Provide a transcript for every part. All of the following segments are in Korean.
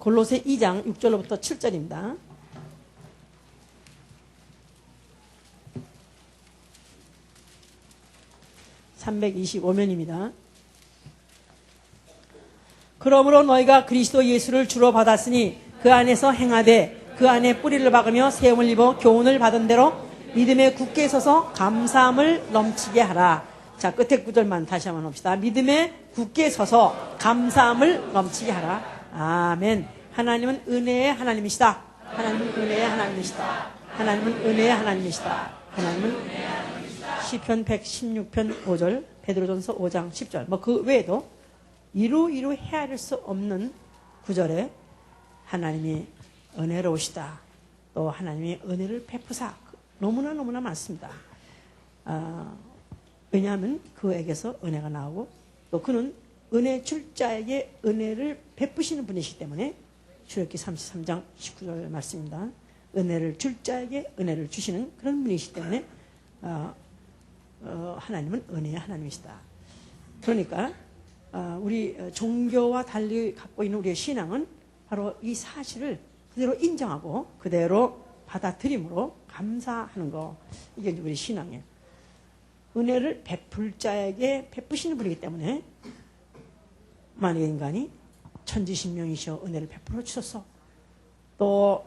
골로새 2장 6절로부터 7절입니다. 325면입니다. 그러므로 너희가 그리스도 예수를 주로 받았으니 그 안에서 행하되 그 안에 뿌리를 박으며 세움을 입어 교훈을 받은 대로 믿음에 굳게 서서 감사함을 넘치게 하라. 자, 끝에 구절만 다시 한번 봅시다. 믿음에 굳게 서서 감사함을 넘치게 하라. 아멘. 하나님은 은혜의 하나님이시다. 하나님은 은혜의 하나님이시다. 하나님은 은혜의 하나님이시다. 하나님은 은혜의 하나님이시다. 시편 116편 5절, 베드로전서 5장 10절. 뭐 그 외에도 이루 헤아릴 수 없는 구절에 하나님이 은혜로우시다. 또 하나님이 은혜를 베푸사. 너무나 많습니다. 왜냐하면 그에게서 은혜가 나오고 또 그는 은혜 줄 자에게 은혜를 베푸시는 분이시기 때문에 출애굽기 33장 19절 말씀입니다. 은혜를 줄 자에게 은혜를 주시는 그런 분이시기 때문에 하나님은 은혜의 하나님이시다. 그러니까 우리 종교와 달리 갖고 있는 우리의 신앙은 바로 이 사실을 그대로 인정하고 그대로 받아들임으로 감사하는 거. 이게 우리 신앙이에요. 은혜를 베풀 자에게 베푸시는 분이기 때문에 만약에 인간이 천지신명이시여 은혜를 베풀어 주소서 또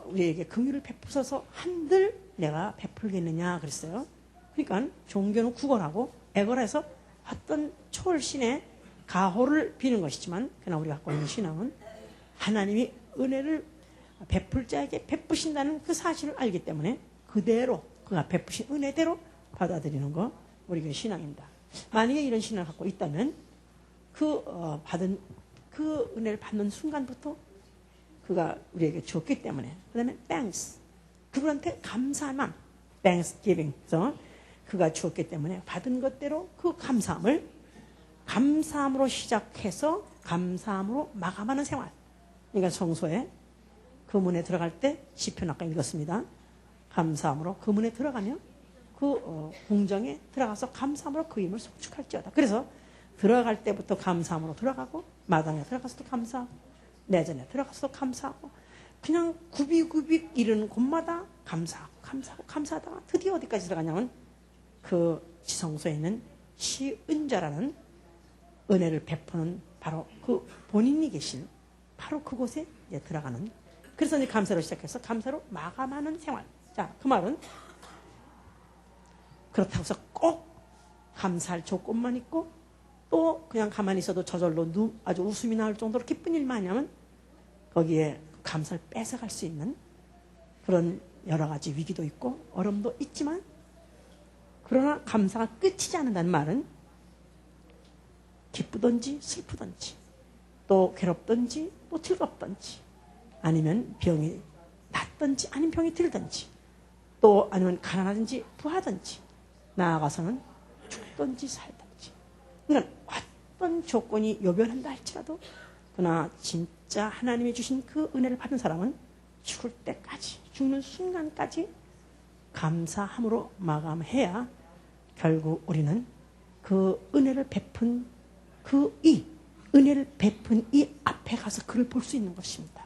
우리에게 긍휼을 베푸소서 한들 내가 베풀겠느냐 그랬어요. 그러니까 종교는 구걸하고 애걸해서 어떤 초월신의 가호를 비는 것이지만 그러나 우리가 갖고 있는 신앙은 하나님이 은혜를 베풀 자에게 베푸신다는 그 사실을 알기 때문에 그대로 그가 베푸신 은혜대로 받아들이는 거 우리가 신앙입니다. 만약에 이런 신앙을 갖고 있다면 받은 그 은혜를 받는 순간부터 그가 우리에게 줬기 때문에 그 다음에 thanks 그분한테 감사만 thanksgiving 그가 주었기 때문에 받은 것대로 그 감사함으로 시작해서 감사함으로 마감하는 생활. 그러니까 성소에 그 문에 들어갈 때 시편 아까 읽었습니다. 감사함으로 그 문에 들어가면 그 궁정에 들어가서 감사함으로 그 힘을 송축할지어다. 그래서 들어갈 때부터 감사함으로 들어가고 마당에 들어가서도 감사하고 내전에 들어가서도 감사하고 그냥 구비구비 이르는 곳마다 감사하다가 드디어 어디까지 들어가냐면 그 지성소에 있는 시은자라는 은혜를 베푸는 바로 그 본인이 계신 바로 그곳에 이제 들어가는. 그래서 이제 감사로 시작해서 감사로 마감하는 생활. 자, 그 말은 그렇다고 해서 꼭 감사할 조건만 있고 또 그냥 가만히 있어도 저절로 아주 웃음이 나올 정도로 기쁜 일만 하냐면 거기에 감사를 뺏어갈 수 있는 그런 여러 가지 위기도 있고 어려움도 있지만 그러나 감사가 끝이지 않는다는 말은 기쁘든지 슬프든지 또 괴롭든지 또 즐겁든지 아니면 병이 낫든지 아니면 병이 들든지 또 아니면 가난하든지 부하든지 나아가서는 죽든지 살든지 그러니까 어떤 조건이 요변한다 할지라도 그러나 진짜 하나님이 주신 그 은혜를 받은 사람은 죽을 때까지 죽는 순간까지 감사함으로 마감해야 결국 우리는 그 은혜를 베푼 은혜를 베푼 이 앞에 가서 그를 볼 수 있는 것입니다.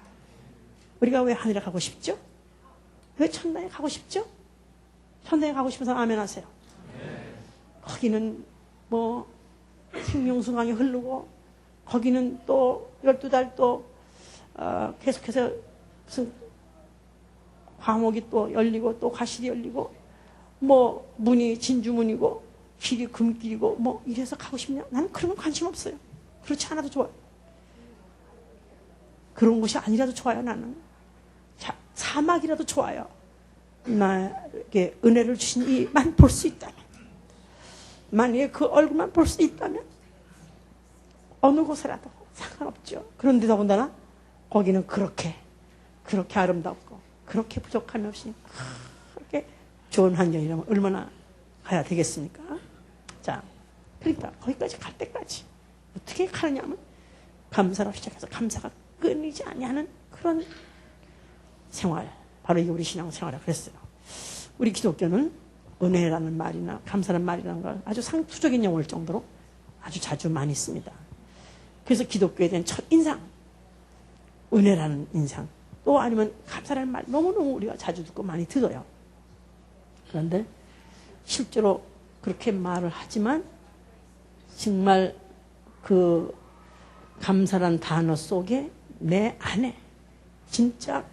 우리가 왜 하늘에 가고 싶죠? 왜 천당에 가고 싶죠? 천당에 가고 싶어서 아멘 하세요. 거기는 뭐 생명수강이 흐르고 거기는 또 12달 또 계속해서 무슨 과목이 또 열리고 또 과실이 열리고 뭐 문이 진주문이고 길이 금길이고 뭐 이래서 가고 싶냐? 나는 그런 건 관심 없어요. 그렇지 않아도 좋아요. 그런 곳이 아니라도 좋아요. 나는 사막이라도 좋아요. 나에게 은혜를 주신 이만 볼 수 있다면 만약에 그 얼굴만 볼 수 있다면 어느 곳에라도 상관없죠. 그런데 더군다나 거기는 그렇게 아름답고 그렇게 부족함이 없이 그렇게 좋은 환경이라면 얼마나 가야 되겠습니까? 자, 그러니까 거기까지 갈 때까지 어떻게 가느냐면 감사로 시작해서 감사가 끊이지 아니하는 그런 생활. 바로 이게 우리 신앙생활이라고 그랬어요. 우리 기독교는 은혜라는 말이나 감사라는 말이라는 걸 아주 상투적인 용어일 정도로 아주 자주 많이 씁니다. 그래서 기독교에 대한 첫인상 은혜라는 인상, 또 아니면 감사라는 말 너무너무 우리가 자주 듣고 많이 들어요. 그런데 실제로 그렇게 말을 하지만 정말 그 감사란 단어 속에 내 안에 진짜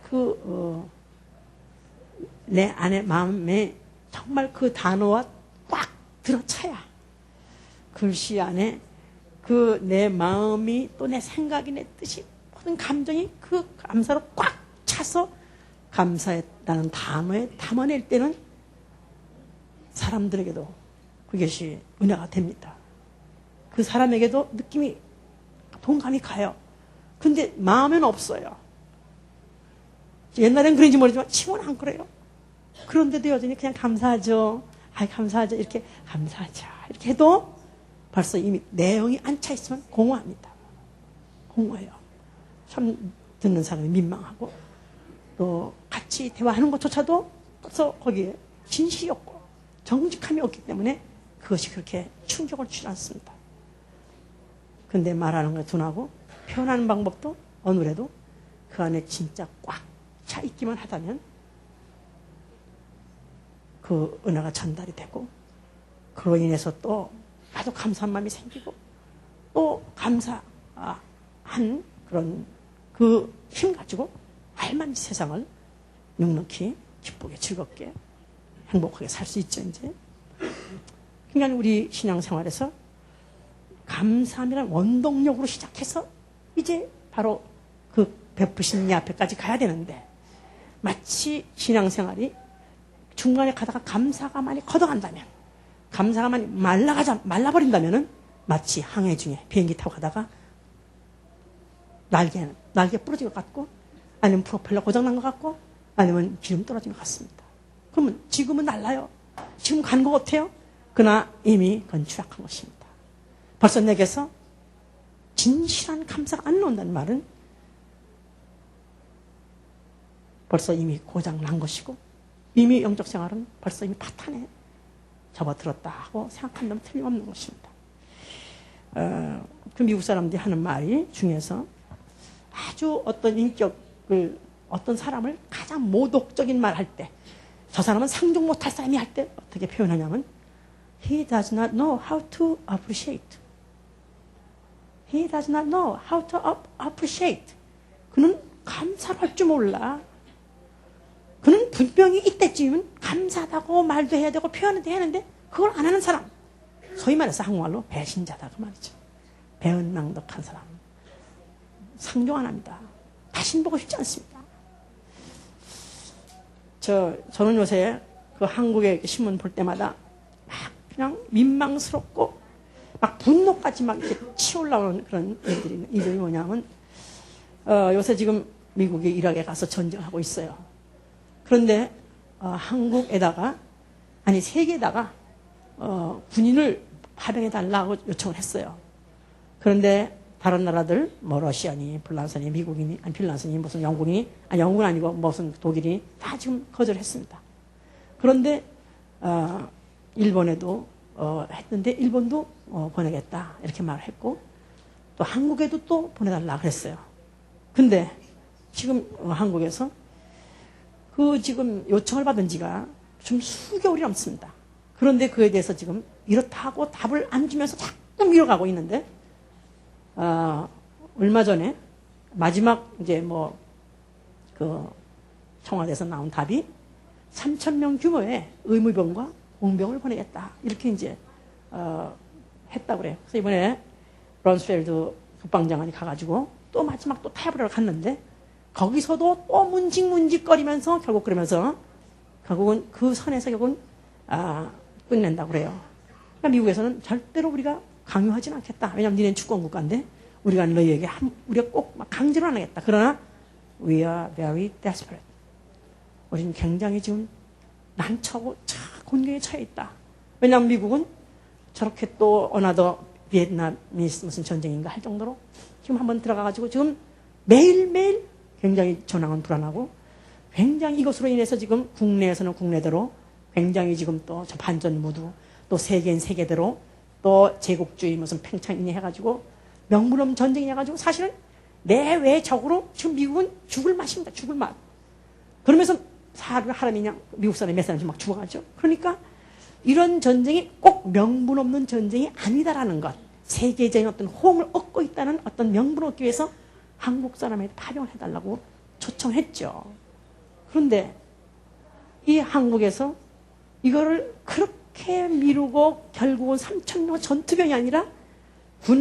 내 안에 마음에 정말 그 단어와 꽉 들어차야 글씨 안에 그 내 마음이 또 내 생각이 내 뜻이 모든 감정이 그 감사로 꽉 차서 감사했다는 단어에 담아낼 때는 사람들에게도 그것이 은혜가 됩니다. 그 사람에게도 느낌이 동감이 가요. 근데 마음에는 없어요. 옛날엔 그런지 모르지만 지금은 안 그래요. 그런데도 여전히 그냥 감사하죠. 아이 감사하죠. 이렇게 감사하죠. 이렇게 해도 벌써 이미 내용이 안 차 있으면 공허합니다. 공허해요. 참 듣는 사람이 민망하고 또 같이 대화하는 것조차도 벌써 거기에 진실이 없고 정직함이 없기 때문에 그것이 그렇게 충격을 주지 않습니다. 근데 말하는 거 둔하고 표현하는 방법도 어느래도 그 안에 진짜 꽉 차 있기만 하다면 그 은혜가 전달이 되고 그로 인해서 또 나도 감사한 마음이 생기고 또 감사한 그런 그 힘 가지고 알만지 세상을 넉넉히 기쁘게 즐겁게 행복하게 살 수 있죠. 이제 그러니까 우리 신앙생활에서 감사함이라는 원동력으로 시작해서 이제 바로 그 베푸신 이 앞에까지 가야 되는데 마치 신앙생활이 중간에 가다가 감사가 많이 걷어간다면 감사가 많이 말라버린다면은 마치 항해 중에 비행기 타고 가다가 날개 부러진 것 같고 아니면 프로펠러 고장난 것 같고 아니면 기름 떨어진 것 같습니다. 그러면 지금은 날라요. 지금 간 것 같아요. 그러나 이미 그건 추락한 것입니다. 벌써 내게서 진실한 감사가 안 나온다는 말은 벌써 이미 고장 난 것이고 이미 영적 생활은 벌써 이미 파탄에 접어들었다 하고 생각한다면 틀림없는 것입니다. 그 미국 사람들이 하는 말이 중에서 아주 어떤 인격을 어떤 사람을 가장 모독적인 말 할 때 저 사람은 상종 못할 사람이 할 때 어떻게 표현하냐면 He does not know how to appreciate. He does not know how to appreciate. 그는 감사를 할 줄 몰라. 그는 분명히 이때쯤은 감사하다고 말도 해야 되고 표현도 해야 하는데 그걸 안 하는 사람. 소위 말해서 한국말로 배신자다 그 말이죠. 배은망덕한 사람. 상종 안 합니다. 다신 보고 싶지 않습니다. 저는 요새 그 한국의 신문 볼 때마다 막 그냥 민망스럽고 막 분노까지 막 이렇게 치올라오는 그런 애들이 이들이 뭐냐면 요새 지금 미국이 이라크에 가서 전쟁하고 있어요. 그런데 한국에다가 아니 세계에다가 군인을 파병해달라고 요청을 했어요. 그런데 다른 나라들 뭐 러시아니 불란서니 미국이니 아니 핀란드니 무슨 영국이니 아니 영국은 아니고 무슨 독일이 다 지금 거절했습니다. 그런데 일본에도 했는데 일본도 보내겠다 이렇게 말을 했고 또 한국에도 또 보내달라 그랬어요. 근데 지금 한국에서 그 지금 요청을 받은 지가 좀 수개월이 넘습니다. 그런데 그에 대해서 지금 이렇다고 답을 안 주면서 자꾸 밀어가고 있는데 얼마 전에 마지막 이제 뭐 그 청와대에서 나온 답이 3,000명 규모의 의무병과 공병을 보내겠다 이렇게 이제 했다고 그래요. 그래서 이번에 런스펠드 국방장관이 가가지고 또 마지막 또 타협을 하러 갔는데 거기서도 또 문직문직거리면서 결국 그러면서 결국은 그 선에서 결국은 끝낸다고 그래요. 그러니까 미국에서는 절대로 우리가 강요하지는 않겠다. 왜냐하면 니네는 주권 국가인데 우리가 너희에게 우리가 꼭 막 강제로 안 하겠다. 그러나 we are very desperate. 우리는 굉장히 지금 난처하고 곤경에 처해 있다. 왜냐하면 미국은 저렇게 또 어나더 비엔남이 무슨 전쟁인가 할 정도로 지금 한번 들어가가지고 지금 매일매일 굉장히 전황은 불안하고 굉장히 이것으로 인해서 지금 국내에서는 국내대로 굉장히 지금 또 반전 무드 또 세계인 세계대로 또 제국주의 무슨 팽창이니 해가지고 명분없는 전쟁이 해가지고 사실은 내외적으로 지금 미국은 죽을 맛입니다. 죽을 맛. 그러면서 사람이 그냥 미국 사람이 몇 사람씩 막 죽어가죠. 그러니까 이런 전쟁이 꼭 명분 없는 전쟁이 아니다라는 것. 세계적인 어떤 호응을 얻고 있다는 어떤 명분을 얻기 위해서 한국 사람에게 파병을 해달라고 초청했죠. 그런데 이 한국에서 이거를 그렇게 미루고 결국은 3,000명 전투병이 아니라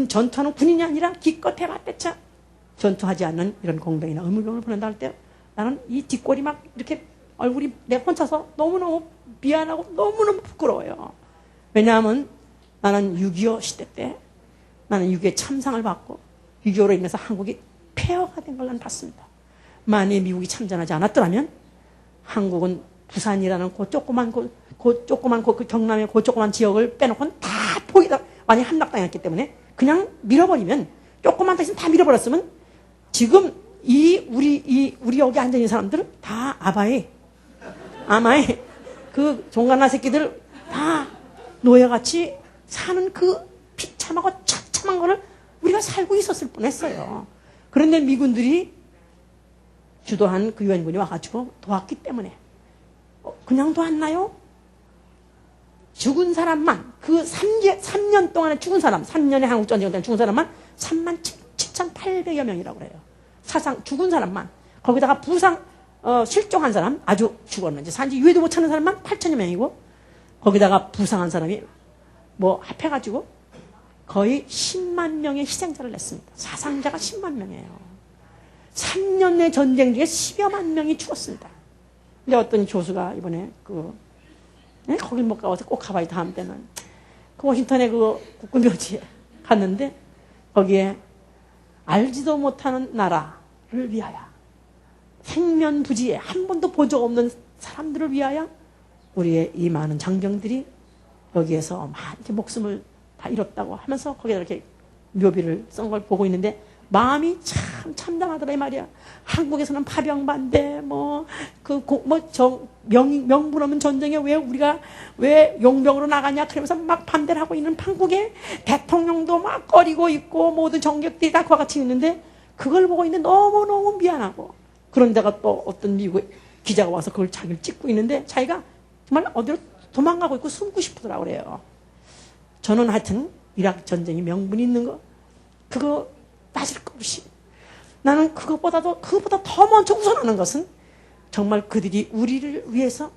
전투하는 군인이 아니라 기껏 해봤대차 전투하지 않는 이런 공병이나 의무병을 보낸다 할 때 나는 이 뒷골이 막 이렇게 얼굴이 내 혼자서 너무너무 미안하고 너무너무 부끄러워요. 왜냐하면 나는 6.25 시대 때 나는 6.25 참상을 받고 6.25로 인해서 한국이 폐허가 된 걸 난 봤습니다. 만일 미국이 참전하지 않았더라면 한국은 부산이라는 그 조그만 그 경남의 그 조그만 지역을 빼놓고는 다 포위다 많이 함락당했기 때문에 그냥 밀어버리면 조그만 대신 다 밀어버렸으면 지금 우리 여기 앉아 있는 사람들은 다 아마의 그 종갓나 새끼들 다 노예같이 사는 그 비참하고 처참한 거를 우리가 살고 있었을 뻔했어요. 그런데 미군들이 주도한 그 유엔군이 와가지고 도왔기 때문에 그냥 도왔나요? 죽은 사람만 그 3년 동안에 죽은 사람 3년의 한국전쟁 때 죽은 사람만 37,800여 명이라고 그래요. 사상 죽은 사람만 거기다가 부상 실종한 사람 아주 죽었는지 산지 유해도 못 찾는 사람만 8,000여 명이고 거기다가 부상한 사람이 뭐 합해가지고 거의 10만 명의 희생자를 냈습니다. 사상자가 10만 명이에요. 3년의 전쟁 중에 10여만 명이 죽었습니다. 근데 어떤 교수가 이번에 거길 못 가봐서 꼭 가봐야 다음 때는 그 워싱턴의 그 국군묘지에 갔는데 거기에 알지도 못하는 나라를 위하여 생면부지에 한 번도 본 적 없는 사람들을 위하여 우리의 이 많은 장병들이 여기에서 막 이렇게 목숨을 다 잃었다고 하면서 거기에 이렇게 묘비를 쓴 걸 보고 있는데 마음이 참 참담하더라 이 말이야. 한국에서는 파병반대 명분 없는 전쟁에 왜 용병으로 나가냐 그러면서 막 반대를 하고 있는 한국에 대통령도 막 꺼리고 있고 모든 정객들이 다 그와 같이 있는데 그걸 보고 있는데 너무너무 미안하고 그런데가 또 어떤 미국 기자가 와서 그걸 자기를 찍고 있는데 자기가 정말 어디로 도망가고 있고 숨고 싶더라고 그래요. 저는 하여튼 이라크 전쟁이 명분이 있는 거 그거 따질 것 없이 나는 그보다 더 먼저 우선하는 것은 정말 그들이 우리를 위해서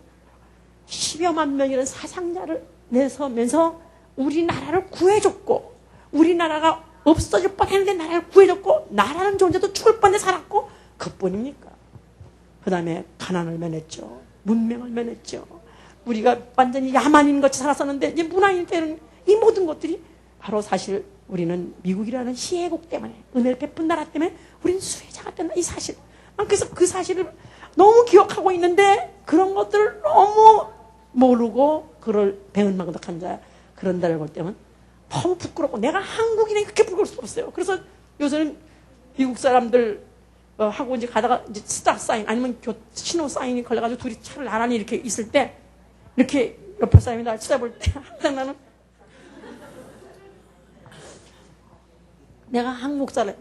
10여만 명이라는 사상자를 내서면서 우리나라를 구해줬고 우리나라가 없어질 뻔했는데 나라를 구해줬고 나라는 존재도 죽을 뻔해 살았고 그뿐입니까? 그 다음에 가난을 면했죠. 문명을 면했죠. 우리가 완전히 야만인 같이 살았었는데 이제 문화인이 되는 이 모든 것들이 바로 사실 우리는 미국이라는 시혜국 때문에 은혜를 베푼 나라 때문에 우리는 수혜자가 된다 이 사실. 그래서 그 사실을 너무 기억하고 있는데 그런 것들을 너무 모르고 그걸 배은 망덕한 자 그런 데를 볼 때는 너무 부끄럽고 내가 한국인이 그렇게 부끄러울 수 없어요. 그래서 요새는 미국 사람들 하고 이제 가다가 이제 스탑 사인 아니면 신호 사인이 걸려가지고 둘이 차를 나란히 이렇게 있을 때 이렇게 옆에 사람이 날 쳐다볼 때 항상 나는 내가 한국 사람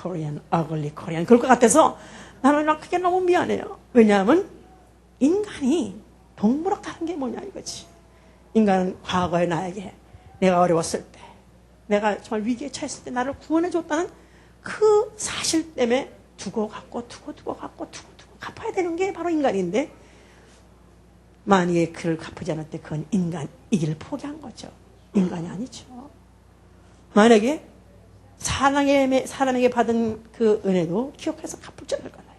코리안 어글리 코리안 그럴 것 같아서 나는 그게 너무 미안해요. 왜냐하면 인간이 동물하고 다른 게 뭐냐 이거지. 인간은 과거에 나에게 내가 어려웠을 때 내가 정말 위기에 처했을 때 나를 구원해 줬다는 그 사실 때문에 두고 갚아야 되는 게 바로 인간인데 만약에 그를 갚지 않을 때 그건 인간이기를 포기한 거죠. 인간이 아니죠. 만약에 사람에게 받은 그 은혜도 기억해서 갚을 줄 알거나요.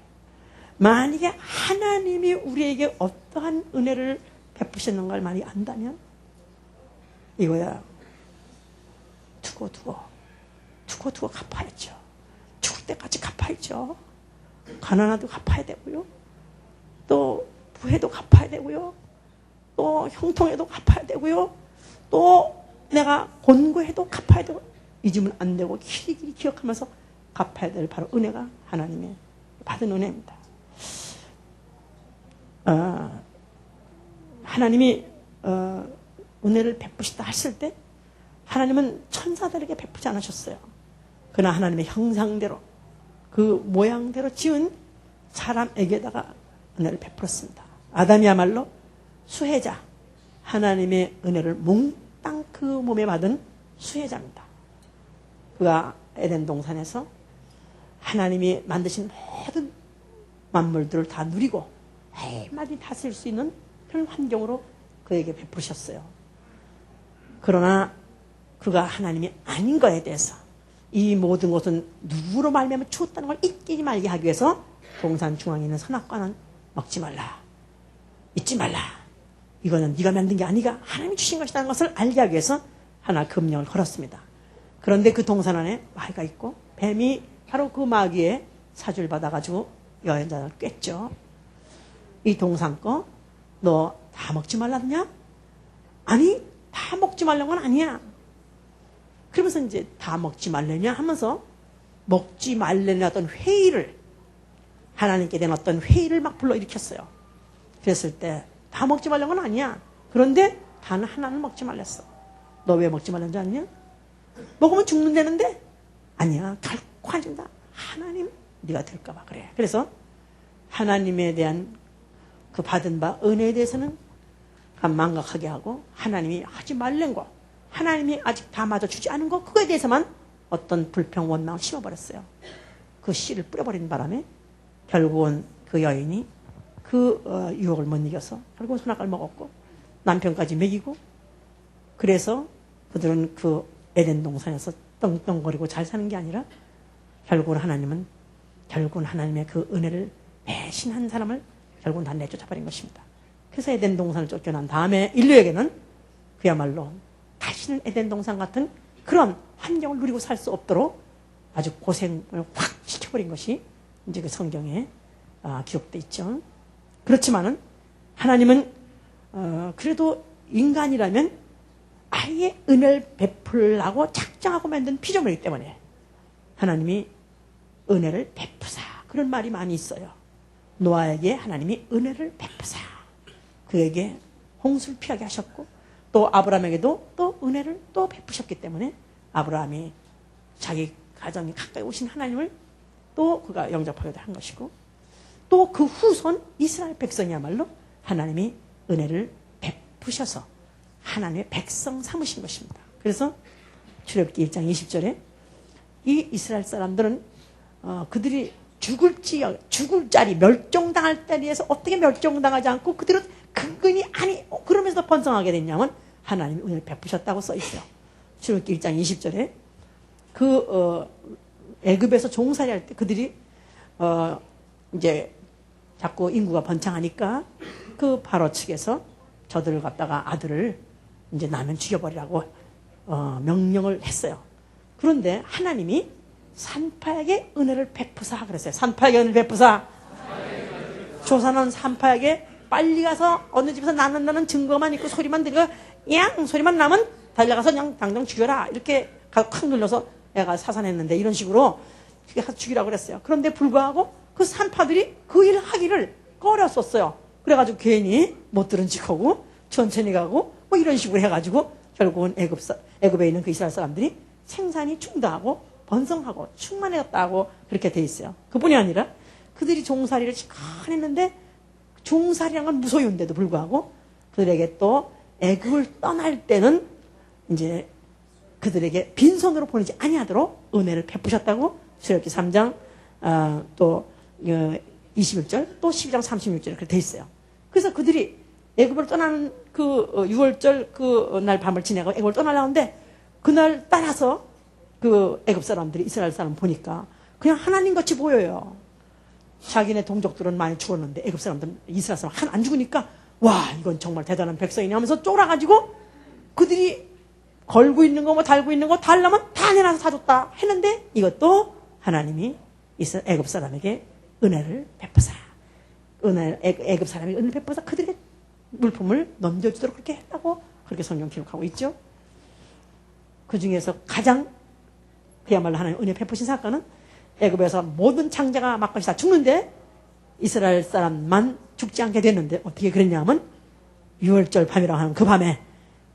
만약에 하나님이 우리에게 어떠한 은혜를 베푸시는 걸 많이 안다면 이거야 두고 갚아야죠. 죽을 때까지 갚아야죠. 가난해도 갚아야 되고요. 또 부해도 갚아야 되고요. 또 형통해도 갚아야 되고요. 또 내가 곤고해도 갚아야 되고 잊으면 안 되고 길이 기억하면서 갚아야 될 바로 은혜가 하나님의 받은 은혜입니다. 하나님이 은혜를 베푸시다 했을 때 하나님은 천사들에게 베푸지 않으셨어요. 그러나 하나님의 형상대로 그 모양대로 지은 사람에게다가 은혜를 베풀었습니다. 아담이야말로 수혜자, 하나님의 은혜를 몽땅 그 몸에 받은 수혜자입니다. 그가 에덴 동산에서 하나님이 만드신 모든 만물들을 다 누리고 한마디 다스릴 수 있는 그런 환경으로 그에게 베푸셨어요. 그러나 그가 하나님이 아닌 것에 대해서 이 모든 것은 누구로 말미암아 주었다는 걸 잊지 말게 하기 위해서 동산 중앙에 있는 선악과는 먹지 말라, 잊지 말라, 이거는 네가 만든 게 아니가 하나님이 주신 것이라는 것을 알게 하기 위해서 하나 금령을 걸었습니다. 그런데 그 동산 안에 마귀가 있고 뱀이 바로 그 마귀의 사주를 받아가지고 여인자를 꿰죠. 이 동산 거 너 다 먹지 말라느냐? 아니, 다 먹지 말라는 건 아니야. 그러면서 이제 다 먹지 말려냐 하면서 먹지 말려는 어떤 회의를, 하나님께 대한 어떤 회의를 막 불러일으켰어요. 그랬을 때 다 먹지 말라는 건 아니야. 그런데 단 하나는 먹지 말랬어. 너 왜 먹지 말라는 줄 아냐? 먹으면 죽는다는데? 아니야, 결코 안 죽는다. 하나님 네가 될까 봐 그래. 그래서 하나님에 대한 그 받은 바 은혜에 대해서는 망각하게 하고, 하나님이 하지 말란 거, 하나님이 아직 다 맞아주지 않은 거, 그거에 대해서만 어떤 불평 원망을 심어버렸어요. 그 씨를 뿌려버린 바람에 결국은 그 여인이 그 유혹을 못 이겨서 결국은 선악과를 먹었고 남편까지 먹이고, 그래서 그들은 그 에덴 동산에서 떵떵거리고 잘 사는 게 아니라 결국은 하나님의 그 은혜를 배신한 사람을 결국은 다 내쫓아버린 것입니다. 그래서 에덴 동산을 쫓겨난 다음에 인류에게는 그야말로 다시는 에덴 동산 같은 그런 환경을 누리고 살 수 없도록 아주 고생을 확 시켜버린 것이 이제 그 성경에 기록되어 있죠. 그렇지만은 하나님은 그래도 인간이라면 아예 은혜를 베풀라고 작정하고 만든 피조물이기 때문에 하나님이 은혜를 베푸사, 그런 말이 많이 있어요. 노아에게 하나님이 은혜를 베푸사 그에게 홍수를 피하게 하셨고, 또 아브라함에게도 또 은혜를 또 베푸셨기 때문에 아브라함이 자기 가정이 가까이 오신 하나님을 또 그가 영접하게 한 것이고, 또 그 후손 이스라엘 백성이야말로 하나님이 은혜를 베푸셔서 하나님의 백성 삼으신 것입니다. 그래서 출애굽기 1장 20절에 이 이스라엘 사람들은 그들이 죽을 자리, 멸종당할 자리에서 어떻게 멸종당하지 않고 그들은 근근히 아니 그러면서 번성하게 됐냐면 하나님이 은혜를 베푸셨다고 써 있어요. 출애굽기 1장 20절에 애굽에서 종살이 할 때 그들이 이제 자꾸 인구가 번창하니까 그 바로 측에서 저들을 갖다가 아들을 이제 나면 죽여버리라고 명령을 했어요. 그런데 하나님이 산파에게 은혜를 베푸사 그랬어요. 산파에게 은혜를 베푸사. 조사는 산파에게 빨리 가서 어느 집에서 낳는다는 증거만 있고 소리만 들려 양 소리만 나면 달려가서 그냥 당장 죽여라, 이렇게 콱 눌러서 애가 사산했는데 이런 식으로 죽이라고 그랬어요. 그런데 불구하고 그 산파들이 그 일을 하기를 꺼렸었어요. 그래가지고 괜히 못 들은 척하고 천천히 가고 뭐 이런 식으로 해가지고 결국은 애굽에 있는 그 이스라엘 사람들이 생산이 충돌하고 번성하고 충만해졌다고 그렇게 돼 있어요. 그뿐이 아니라 그들이 종살이를 시간 했는데 종살이란 건 무소유인데도 불구하고 그들에게 또 애굽을 떠날 때는 이제 그들에게 빈손으로 보내지 아니하도록 은혜를 베푸셨다고 출애굽기 3장 또 21절 또 12장 36절에 그렇게 돼 있어요. 그래서 그들이 애굽을 떠나는 그 6월절 그 날 밤을 지내고 애굽을 떠나려는데 그날 따라서 그 애굽 사람들이 이스라엘 사람 보니까 그냥 하나님같이 보여요. 자기네 동족들은 많이 죽었는데 애굽 사람들은 이스라엘 사람 하나 안 죽으니까 와 이건 정말 대단한 백성이네 하면서 쫄아가지고 그들이 걸고 있는 거 뭐 달고 있는 거 달라면 다 내놔서 사줬다 했는데 이것도 하나님이 애굽 사람에게 은혜를 베푸사, 애굽 사람이 은혜를 베푸사 그들의 물품을 넘겨주도록 그렇게 했다고 그렇게 성경 기록하고 있죠. 그 중에서 가장 그야말로 하나님 은혜 베푸신 사건은 애굽에서 모든 창자가 막것이 다 죽는데 이스라엘 사람만 죽지 않게 됐는데 어떻게 그랬냐면 6월절 밤이라고 하는 그 밤에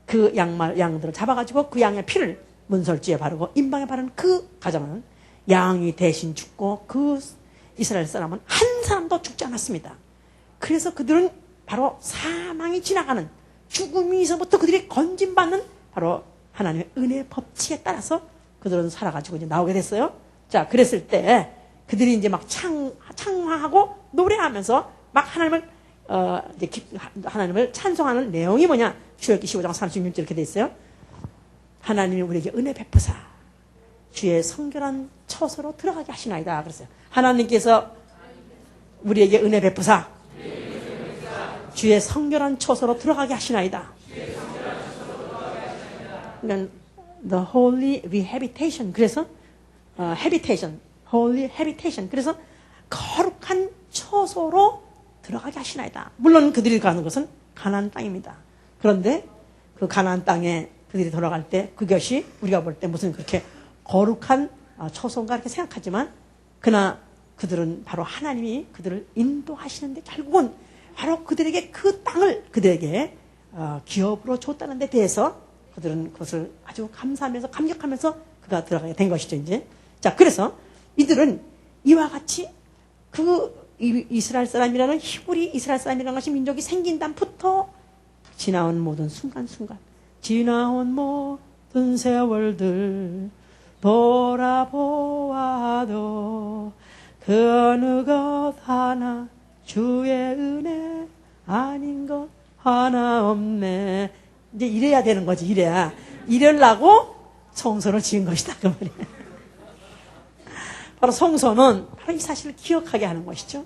그 양들을 잡아가지고 그 양의 피를 문설주에 바르고 임방에 바른 그 가정은 양이 대신 죽고 그 이스라엘 사람은 한 사람도 죽지 않았습니다. 그래서 그들은 바로 사망이 지나가는 죽음에서부터 그들이 건진받는 바로 하나님의 은혜의 법칙에 따라서 그들은 살아가지고 이제 나오게 됐어요. 자, 그랬을 때 그들이 이제 막 창화하고 노래하면서 막 하나님을 찬송하는 내용이 뭐냐? 출애굽기 15장 36절 이렇게 돼 있어요. 하나님이 우리에게 은혜 베푸사 주의 성결한 처소로 들어가게 하시나이다. 그랬어요. 하나님께서 우리에게 은혜 베푸사 주의 성결한 처소로 들어가게 하시나이다. 그러니까 the holy rehabilitation. 그래서 habitation, holy habitation. 그래서 거룩한 처소로 들어가게 하시나이다. 물론 그들이 가는 것은 가나안 땅입니다. 그런데 그 가나안 땅에 그들이 돌아갈 때 그것이 우리가 볼 때 무슨 그렇게 거룩한 처소인가 이렇게 생각하지만 그러나 그들은 바로 하나님이 그들을 인도하시는데 결국은 바로 그들에게 그 땅을 그들에게 기업으로 줬다는 데 대해서 그들은 그것을 아주 감사하면서 감격하면서 그가 들어가게 된 것이죠, 이제. 자, 그래서 이들은 이와 같이 그 이스라엘 사람이라는 히브리 이스라엘 사람이라는 것이 민족이 생긴 다음부터 지나온 모든 순간순간, 지나온 모든 세월들 돌아보아도 그 어느 것 하나 주의 은혜 아닌 것 하나 없네. 이제 이래야 되는 거지, 이래야. 이러려고 성소를 지은 것이다, 그 말이야. 바로 성소는 바로 이 사실을 기억하게 하는 것이죠.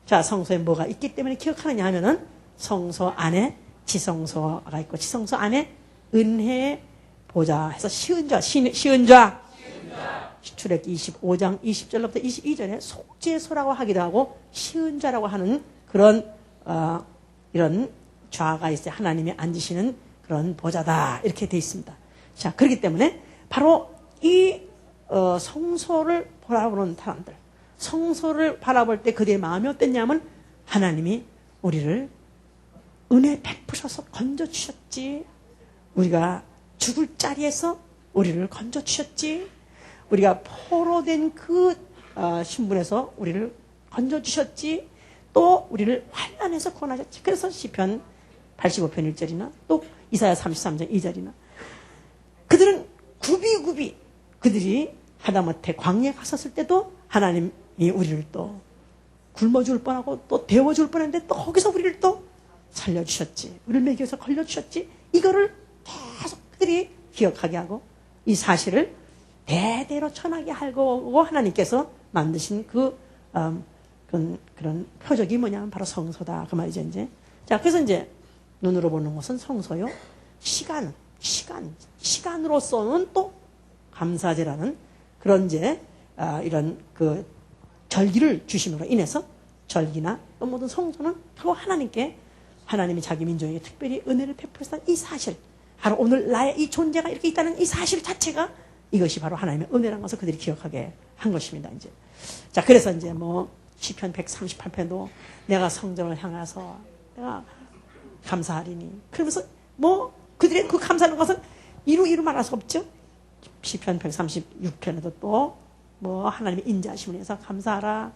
자, 성소에 뭐가 있기 때문에 기억하느냐 하면은 성소 안에 지성소가 있고 지성소 안에 은혜의 보좌 해서 시은좌. 출애굽기 25장 20절부터 22절에 속죄소라고 하기도 하고 시은좌라고 하는 그런 이런 좌가 있어요. 하나님이 앉으시는 그런 보좌다 이렇게 되어 있습니다. 자, 그렇기 때문에 바로 이 성소를 바라보는 사람들, 성소를 바라볼 때 그들의 마음이 어땠냐면 하나님이 우리를 은혜 베푸셔서 건져주셨지. 우리가 죽을 자리에서 우리를 건져주셨지. 우리가 포로된 그 신분에서 우리를 건져주셨지. 또 우리를 환난에서 구원하셨지. 그래서 시편 85편 1절이나 또 이사야 33장 2절이나 그들은 굽이굽이 그들이 하다못해 광야에 갔었을 때도 하나님이 우리를 또 굶어줄 뻔하고 또 데워줄 뻔했는데 또 거기서 우리를 또 살려주셨지. 우리를 먹여서 걸려주셨지. 이거를 계속 그들이 기억하게 하고 이 사실을 대대로 전하게 하고 하나님께서 만드신 그런 표적이 뭐냐면 바로 성소다. 그 말이죠, 이제. 자, 그래서 이제 눈으로 보는 것은 성소요. 시간으로서는 또 감사제라는 그런 이제 이런 그 절기를 주심으로 인해서 절기나 또 모든 성소는 바로 하나님이 자기 민족에게 특별히 은혜를 베푸셨다는 이 사실, 바로 오늘 나의 이 존재가 이렇게 있다는 이 사실 자체가 이것이 바로 하나님의 은혜라는 것을 그들이 기억하게 한 것입니다, 이제. 자, 그래서 이제 시편 138편도 내가 성전을 향해서 내가 감사하리니. 그러면서 그들의 그 감사하는 것은 이루 말할 수 없죠. 시편 136편에도 또 하나님의 인자하심을 위해서 감사하라.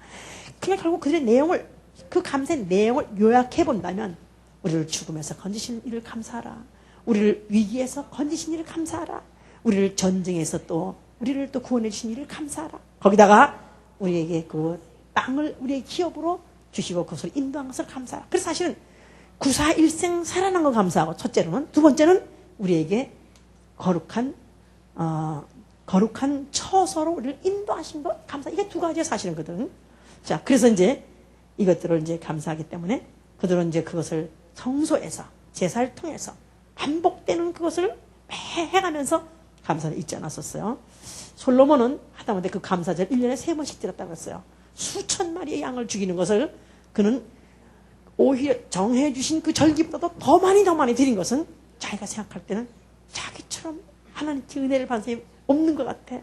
그냥 결국 그들의 내용을, 그 감사의 내용을 요약해 본다면 우리를 죽음에서 건지신 이를 감사하라. 우리를 위기에서 건지신 이를 감사하라. 우리를 전쟁에서 또 우리를 또 구원해 주신 이를 감사하라. 거기다가 우리에게 그 땅을 우리의 기업으로 주시고 그것을 인도한 것을 감사하라. 그래서 사실은 구사일생 살아난 거 감사하고 첫째로는, 두 번째는 우리에게 거룩한 처소로 우리를 인도하신 것 감사. 이게 두 가지의 사실이거든. 자, 그래서 이제 이것들을 이제 감사하기 때문에 그들은 이제 그것을 성소에서 제사를 통해서 반복되는 그것을 매 해가면서 감사를 잊지 않았었어요. 솔로몬은 하다못해 그 감사절 1년에 3번씩 드렸다고 했어요. 수천 마리의 양을 죽이는 것을 그는 오히려 정해 주신 그 절기보다도 더 많이 드린 것은 자기가 생각할 때는 자기처럼 하나님께 은혜를 받은 사람이 없는 것 같아.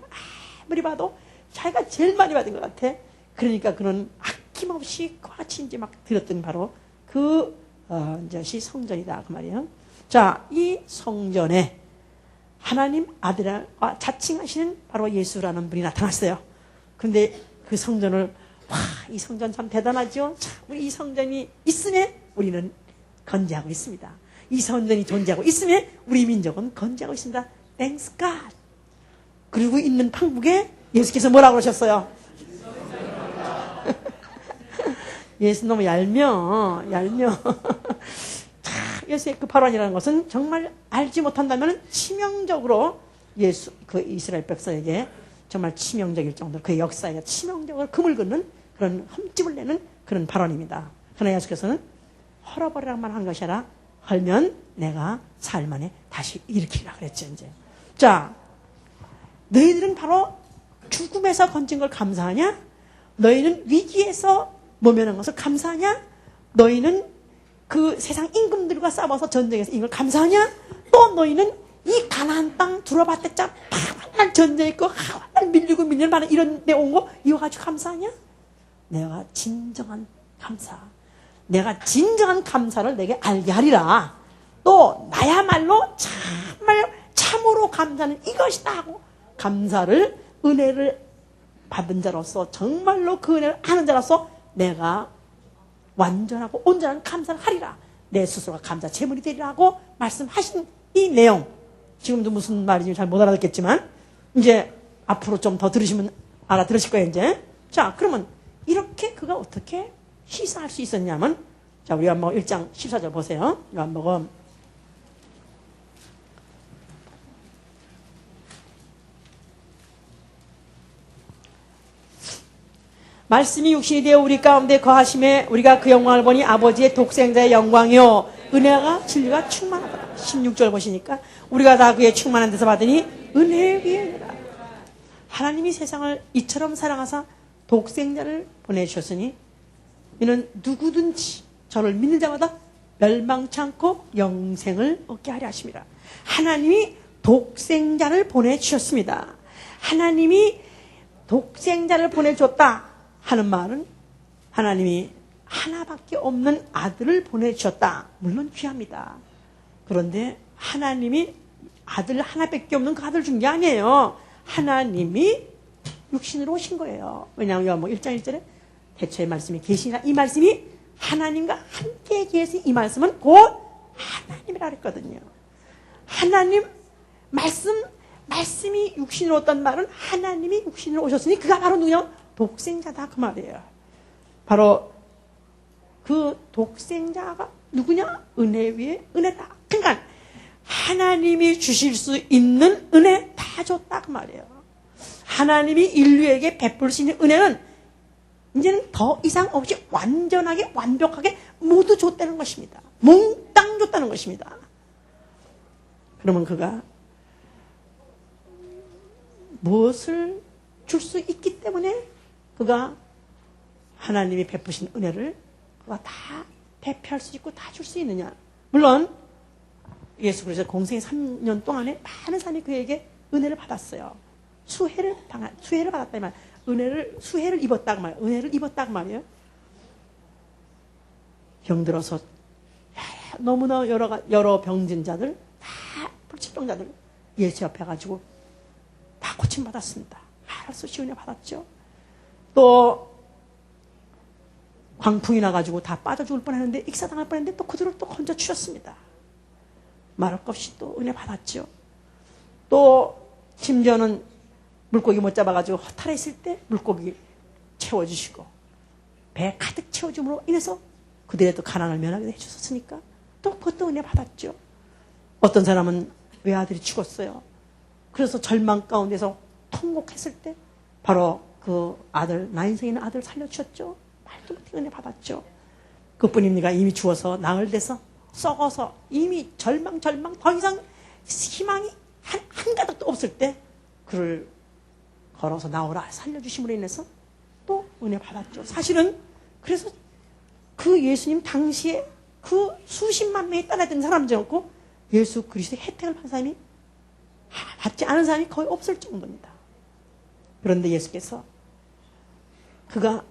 아무리 봐도 자기가 제일 많이 받은 것 같아. 그러니까 그는 아낌없이 같이 이제 막 드렸던 바로 것이 성전이다, 그 말이에요. 자, 이 성전에 하나님 아들과 자칭하시는 바로 예수라는 분이 나타났어요. 근데 그 성전을 이 성전 참 대단하죠. 참, 우리 이 성전이 있으면 우리는 건재하고 있습니다. 이 성전이 존재하고 있으면 우리 민족은 건재하고 있습니다. Thanks God. 그리고 있는 판국에 예수께서 뭐라고 그러셨어요? 예수 너무 얄며. 예수의 그 발언이라는 것은 정말 알지 못한다면 치명적으로 그 이스라엘 백성에게 정말 치명적일 정도로 그의 역사에 치명적으로 금을 긋는 그런 흠집을 내는 그런 발언입니다. 그러나 예수께서는 헐어버리라만 한 것이 아니라 헐면 내가 사흘 만에 다시 일으키라 그랬죠. 이제 자, 너희들은 바로 죽음에서 건진 걸 감사하냐? 너희는 위기에서 모면한 것을 감사하냐? 너희는 그 세상 임금들과 싸워서 전쟁에서 이긴 걸 감사하냐? 또 너희는 이 가나안 땅 들어봤댔자 맨날 전쟁했고 맨날 밀리고 많은 이런 데 온 거 이거 가지고 감사하냐? 내가 진정한 감사를 내게 알게 하리라. 또 나야말로 참으로 감사는 이것이다 하고 감사를 은혜를 받은 자로서 정말로 그 은혜를 아는 자로서 내가 완전하고 온전한 감사를 하리라. 내 스스로가 감사 제물이 되리라 하고 말씀하신 이 내용, 지금도 무슨 말인지 잘 못 알아듣겠지만 이제 앞으로 좀 더 들으시면 알아들으실 거예요. 이제 자, 그러면 이렇게 그가 어떻게 시사할 수 있었냐면, 자, 우리 요한복음 1장 14절 보세요. 요한복음 말씀이 육신이 되어 우리 가운데 거하심에 우리가 그 영광을 보니 아버지의 독생자의 영광이요 은혜가 진리가 충만하다. 16절 보시니까 우리가 다 그의 충만한 데서 받으니 은혜 위에 은혜라. 하나님이 세상을 이처럼 사랑하사 독생자를 보내주셨으니 이는 누구든지 저를 믿는 자마다 멸망치 않고 영생을 얻게 하려 하심이라. 하나님이 독생자를 보내주셨습니다. 하나님이 독생자를 보내줬다 하는 말은 하나님이 하나밖에 없는 아들을 보내주셨다. 물론 귀합니다. 그런데 하나님이 아들 하나밖에 없는 그 아들을 준 게 아니에요. 하나님이 육신으로 오신 거예요. 왜냐하면 뭐 1장 1절에 대초의 말씀이 계시니라. 이 말씀이 하나님과 함께 계신 이 말씀은 곧 하나님이라 그랬거든요. 하나님 말씀이 육신으로 왔단 말은 하나님이 육신으로 오셨으니 그가 바로 누구냐? 독생자다 그 말이에요. 바로 그 독생자가 누구냐? 은혜 위에 은혜다. 그러니까 하나님이 주실 수 있는 은혜 다 줬다 그 말이에요. 하나님이 인류에게 베풀 수 있는 은혜는 이제는 더 이상 없이 완전하게 완벽하게 모두 줬다는 것입니다. 몽땅 줬다는 것입니다. 그러면 그가 무엇을 줄 수 있기 때문에 그가 하나님이 베푸신 은혜를 그가 다 대표할 수 있고 다 줄 수 있느냐. 물론 예수 그리스도 공생의 3년 동안에 많은 사람이 그에게 은혜를 받았어요. 수혜를 받았다 이 말. 수혜를 입었다고 말이에요. 은혜를 입었다고 말이에요. 병들어서 너무나 여러 병진 자들, 다 불치병자들 예수 옆에 가지고 다 고침 받았습니다. 알아서 시은혜 받았죠. 또 광풍이 나가지고 다 빠져 죽을 뻔했는데 익사당할 뻔했는데 또 그들을 또 건져 주셨습니다. 말할 것 없이 또 은혜 받았죠. 또 심지어는 물고기 못 잡아가지고 허탈해 있을 때 물고기 채워주시고 배 가득 채워줌으로 인해서 그들의 또 가난을 면하게 해주셨으니까 또 그것도 은혜 받았죠. 어떤 사람은 외아들이 죽었어요. 그래서 절망 가운데서 통곡했을 때 바로 그 아들, 나인성에 있는 아들을 살려주셨죠. 말도 못해 은혜 받았죠. 그뿐입니까? 이미 죽어서 나흘 돼서 썩어서 이미 절망 더 이상 희망이 한 가닥도 없을 때 그를 걸어서 나오라 살려주심으로 인해서 또 은혜 받았죠. 사실은 그래서 그 예수님 당시에 그 수십만 명이 따라다니는 사람들이었고 예수 그리스도의 혜택을 받은 사람이 받지 않은 사람이 거의 없을 정도입니다. 그런데 예수께서 그가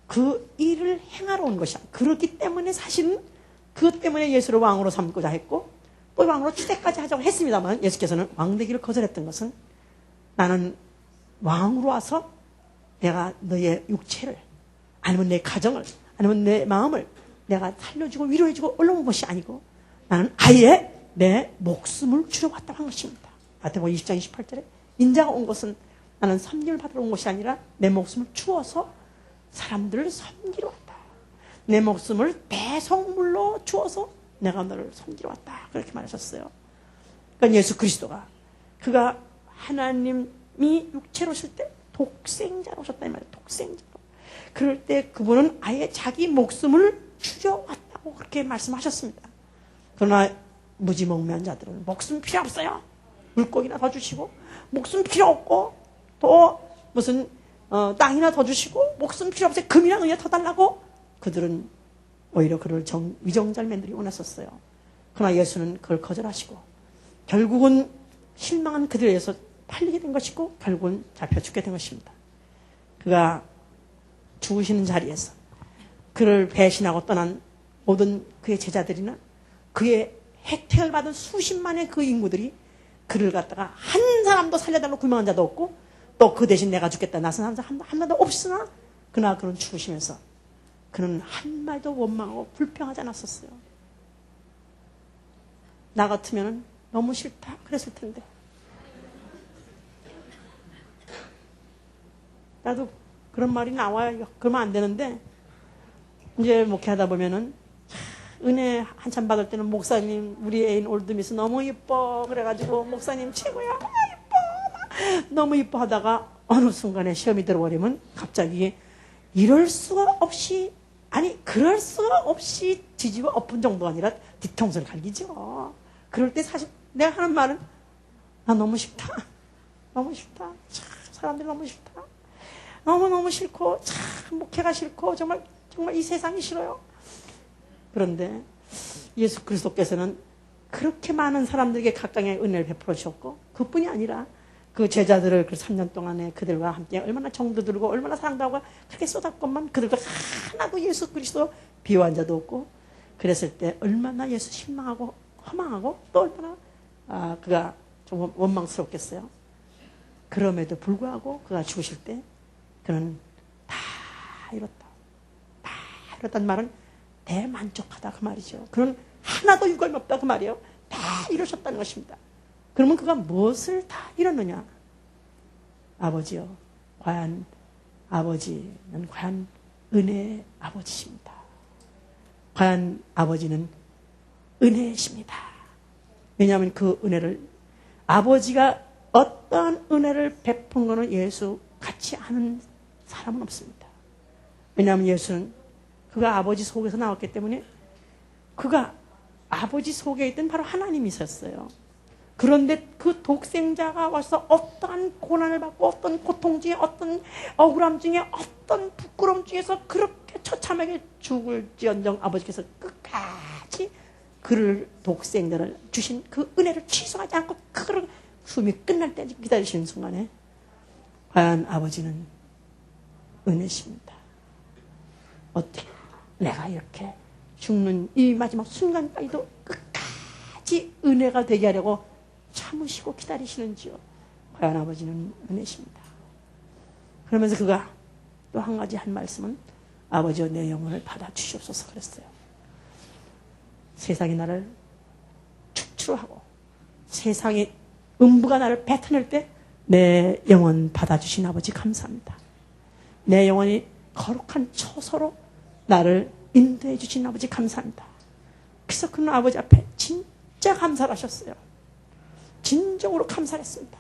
그 일을 행하러 온 것이야. 그렇기 때문에 사실은 그것 때문에 예수를 왕으로 삼고자 했고 또 왕으로 추대까지 하자고 했습니다만 예수께서는 왕되기를 거절했던 것은 나는 왕으로 와서 내가 너의 육체를 아니면 내 가정을 아니면 내 마음을 내가 살려주고 위로해주고 올라온 것이 아니고 나는 아예 내 목숨을 주러 왔다 한 것입니다. 마태복음 20장 28절에 인자가 온 것은 나는 섬김을 받으러 온 것이 아니라 내 목숨을 주어서 사람들을 섬기러 왔다. 내 목숨을 배송물로 주어서 내가 너를 섬기러 왔다. 그렇게 말하셨어요. 그러니까 예수 그리스도가 그가 하나님이 육체로 오실 때 독생자로 오셨다 이 말이에요. 독생자로. 그럴 때 그분은 아예 자기 목숨을 주려왔다고 그렇게 말씀하셨습니다. 그러나 무지몽매한 자들은 목숨 필요 없어요. 물고기나 더 주시고 목숨 필요 없고 또 무슨 땅이나 더 주시고 목숨 필요 없어요. 금이나 은이나 더 달라고 그들은 오히려 그를 위정잘맨들이 원했었어요. 그러나 예수는 그걸 거절하시고 결국은 실망한 그들에 의해서 팔리게 된 것이고 결국은 잡혀 죽게 된 것입니다. 그가 죽으시는 자리에서 그를 배신하고 떠난 모든 그의 제자들이나 그의 혜택을 받은 수십만의 그 인구들이 그를 갖다가 한 사람도 살려달라고 구명한 자도 없고 또 그 대신 내가 죽겠다 나선 한 사람도 없으나 그러나 그는 죽으시면서 그는 한 말도 원망하고 불평하지 않았었어요. 나 같으면 너무 싫다 그랬을 텐데 나도 그런 말이 나와요. 그러면 안 되는데 이제 목회하다 보면은 은혜 한참 받을 때는 목사님 우리 애인 올드미스 너무 이뻐 그래가지고 목사님 최고야 이뻐 너무 이뻐 하다가 어느 순간에 시험이 들어버리면 갑자기 이럴 수가 없이 아니 그럴 수가 없이 뒤집어 엎은 정도가 아니라 뒤통수를 갈기죠. 그럴 때 사실 내가 하는 말은 나 너무 싫다 너무 싫다 참 사람들이 너무 싫다 너무너무 싫고 참 목회가 싫고 정말 이 세상이 싫어요. 그런데 예수 그리스도께서는 그렇게 많은 사람들에게 각각의 은혜를 베풀어 주셨고 그뿐이 아니라 그 제자들을 그 3년 동안에 그들과 함께 얼마나 정도 들고 얼마나 사랑도 하고 그렇게 쏟았건만 그들과 하나도 예수 그리스도 비호한 자도 없고 그랬을 때 얼마나 예수 실망하고 허망하고 또 얼마나 그가 좀 원망스럽겠어요. 그럼에도 불구하고 그가 죽으실 때 그는 다 이뤘다. 다 이뤘다는 말은 대만족하다 그 말이죠. 그는 하나도 유감이 없다 그 말이에요. 다 이루셨다는 것입니다. 그러면 그가 무엇을 다 이뤘느냐? 아버지요. 과연 아버지는 과연 은혜의 아버지십니다. 과연 아버지는 은혜이십니다. 왜냐하면 그 은혜를 아버지가 어떤 은혜를 베푼 것은 예수 같이 아는 사람은 없습니다. 왜냐하면 예수는 그가 아버지 속에서 나왔기 때문에 그가 아버지 속에 있던 바로 하나님이 있었어요. 그런데 그 독생자가 와서 어떠한 고난을 받고 어떤 고통 중에 어떤 억울함 중에 어떤 부끄러움 중에서 그렇게 처참하게 죽을지언정 아버지께서 끝까지 그를 독생자를 주신 그 은혜를 취소하지 않고 그를 숨이 끝날 때까지 기다리시는 순간에 과연 아버지는 은혜십니다. 어떻게 내가 이렇게 죽는 이 마지막 순간까지도 끝까지 은혜가 되게 하려고 참으시고 기다리시는지요. 과연 아버지는 은혜십니다. 그러면서 그가 또 한 가지 한 말씀은 아버지여 내 영혼을 받아주시옵소서 그랬어요. 세상이 나를 축출하고 세상의 음부가 나를 뱉어낼 때 내 영혼 받아주신 아버지 감사합니다. 내 영혼이 거룩한 처소로 나를 인도해 주신 아버지 감사합니다. 그래서 그는 아버지 앞에 진짜 감사를 하셨어요. 진정으로 감사를 했습니다.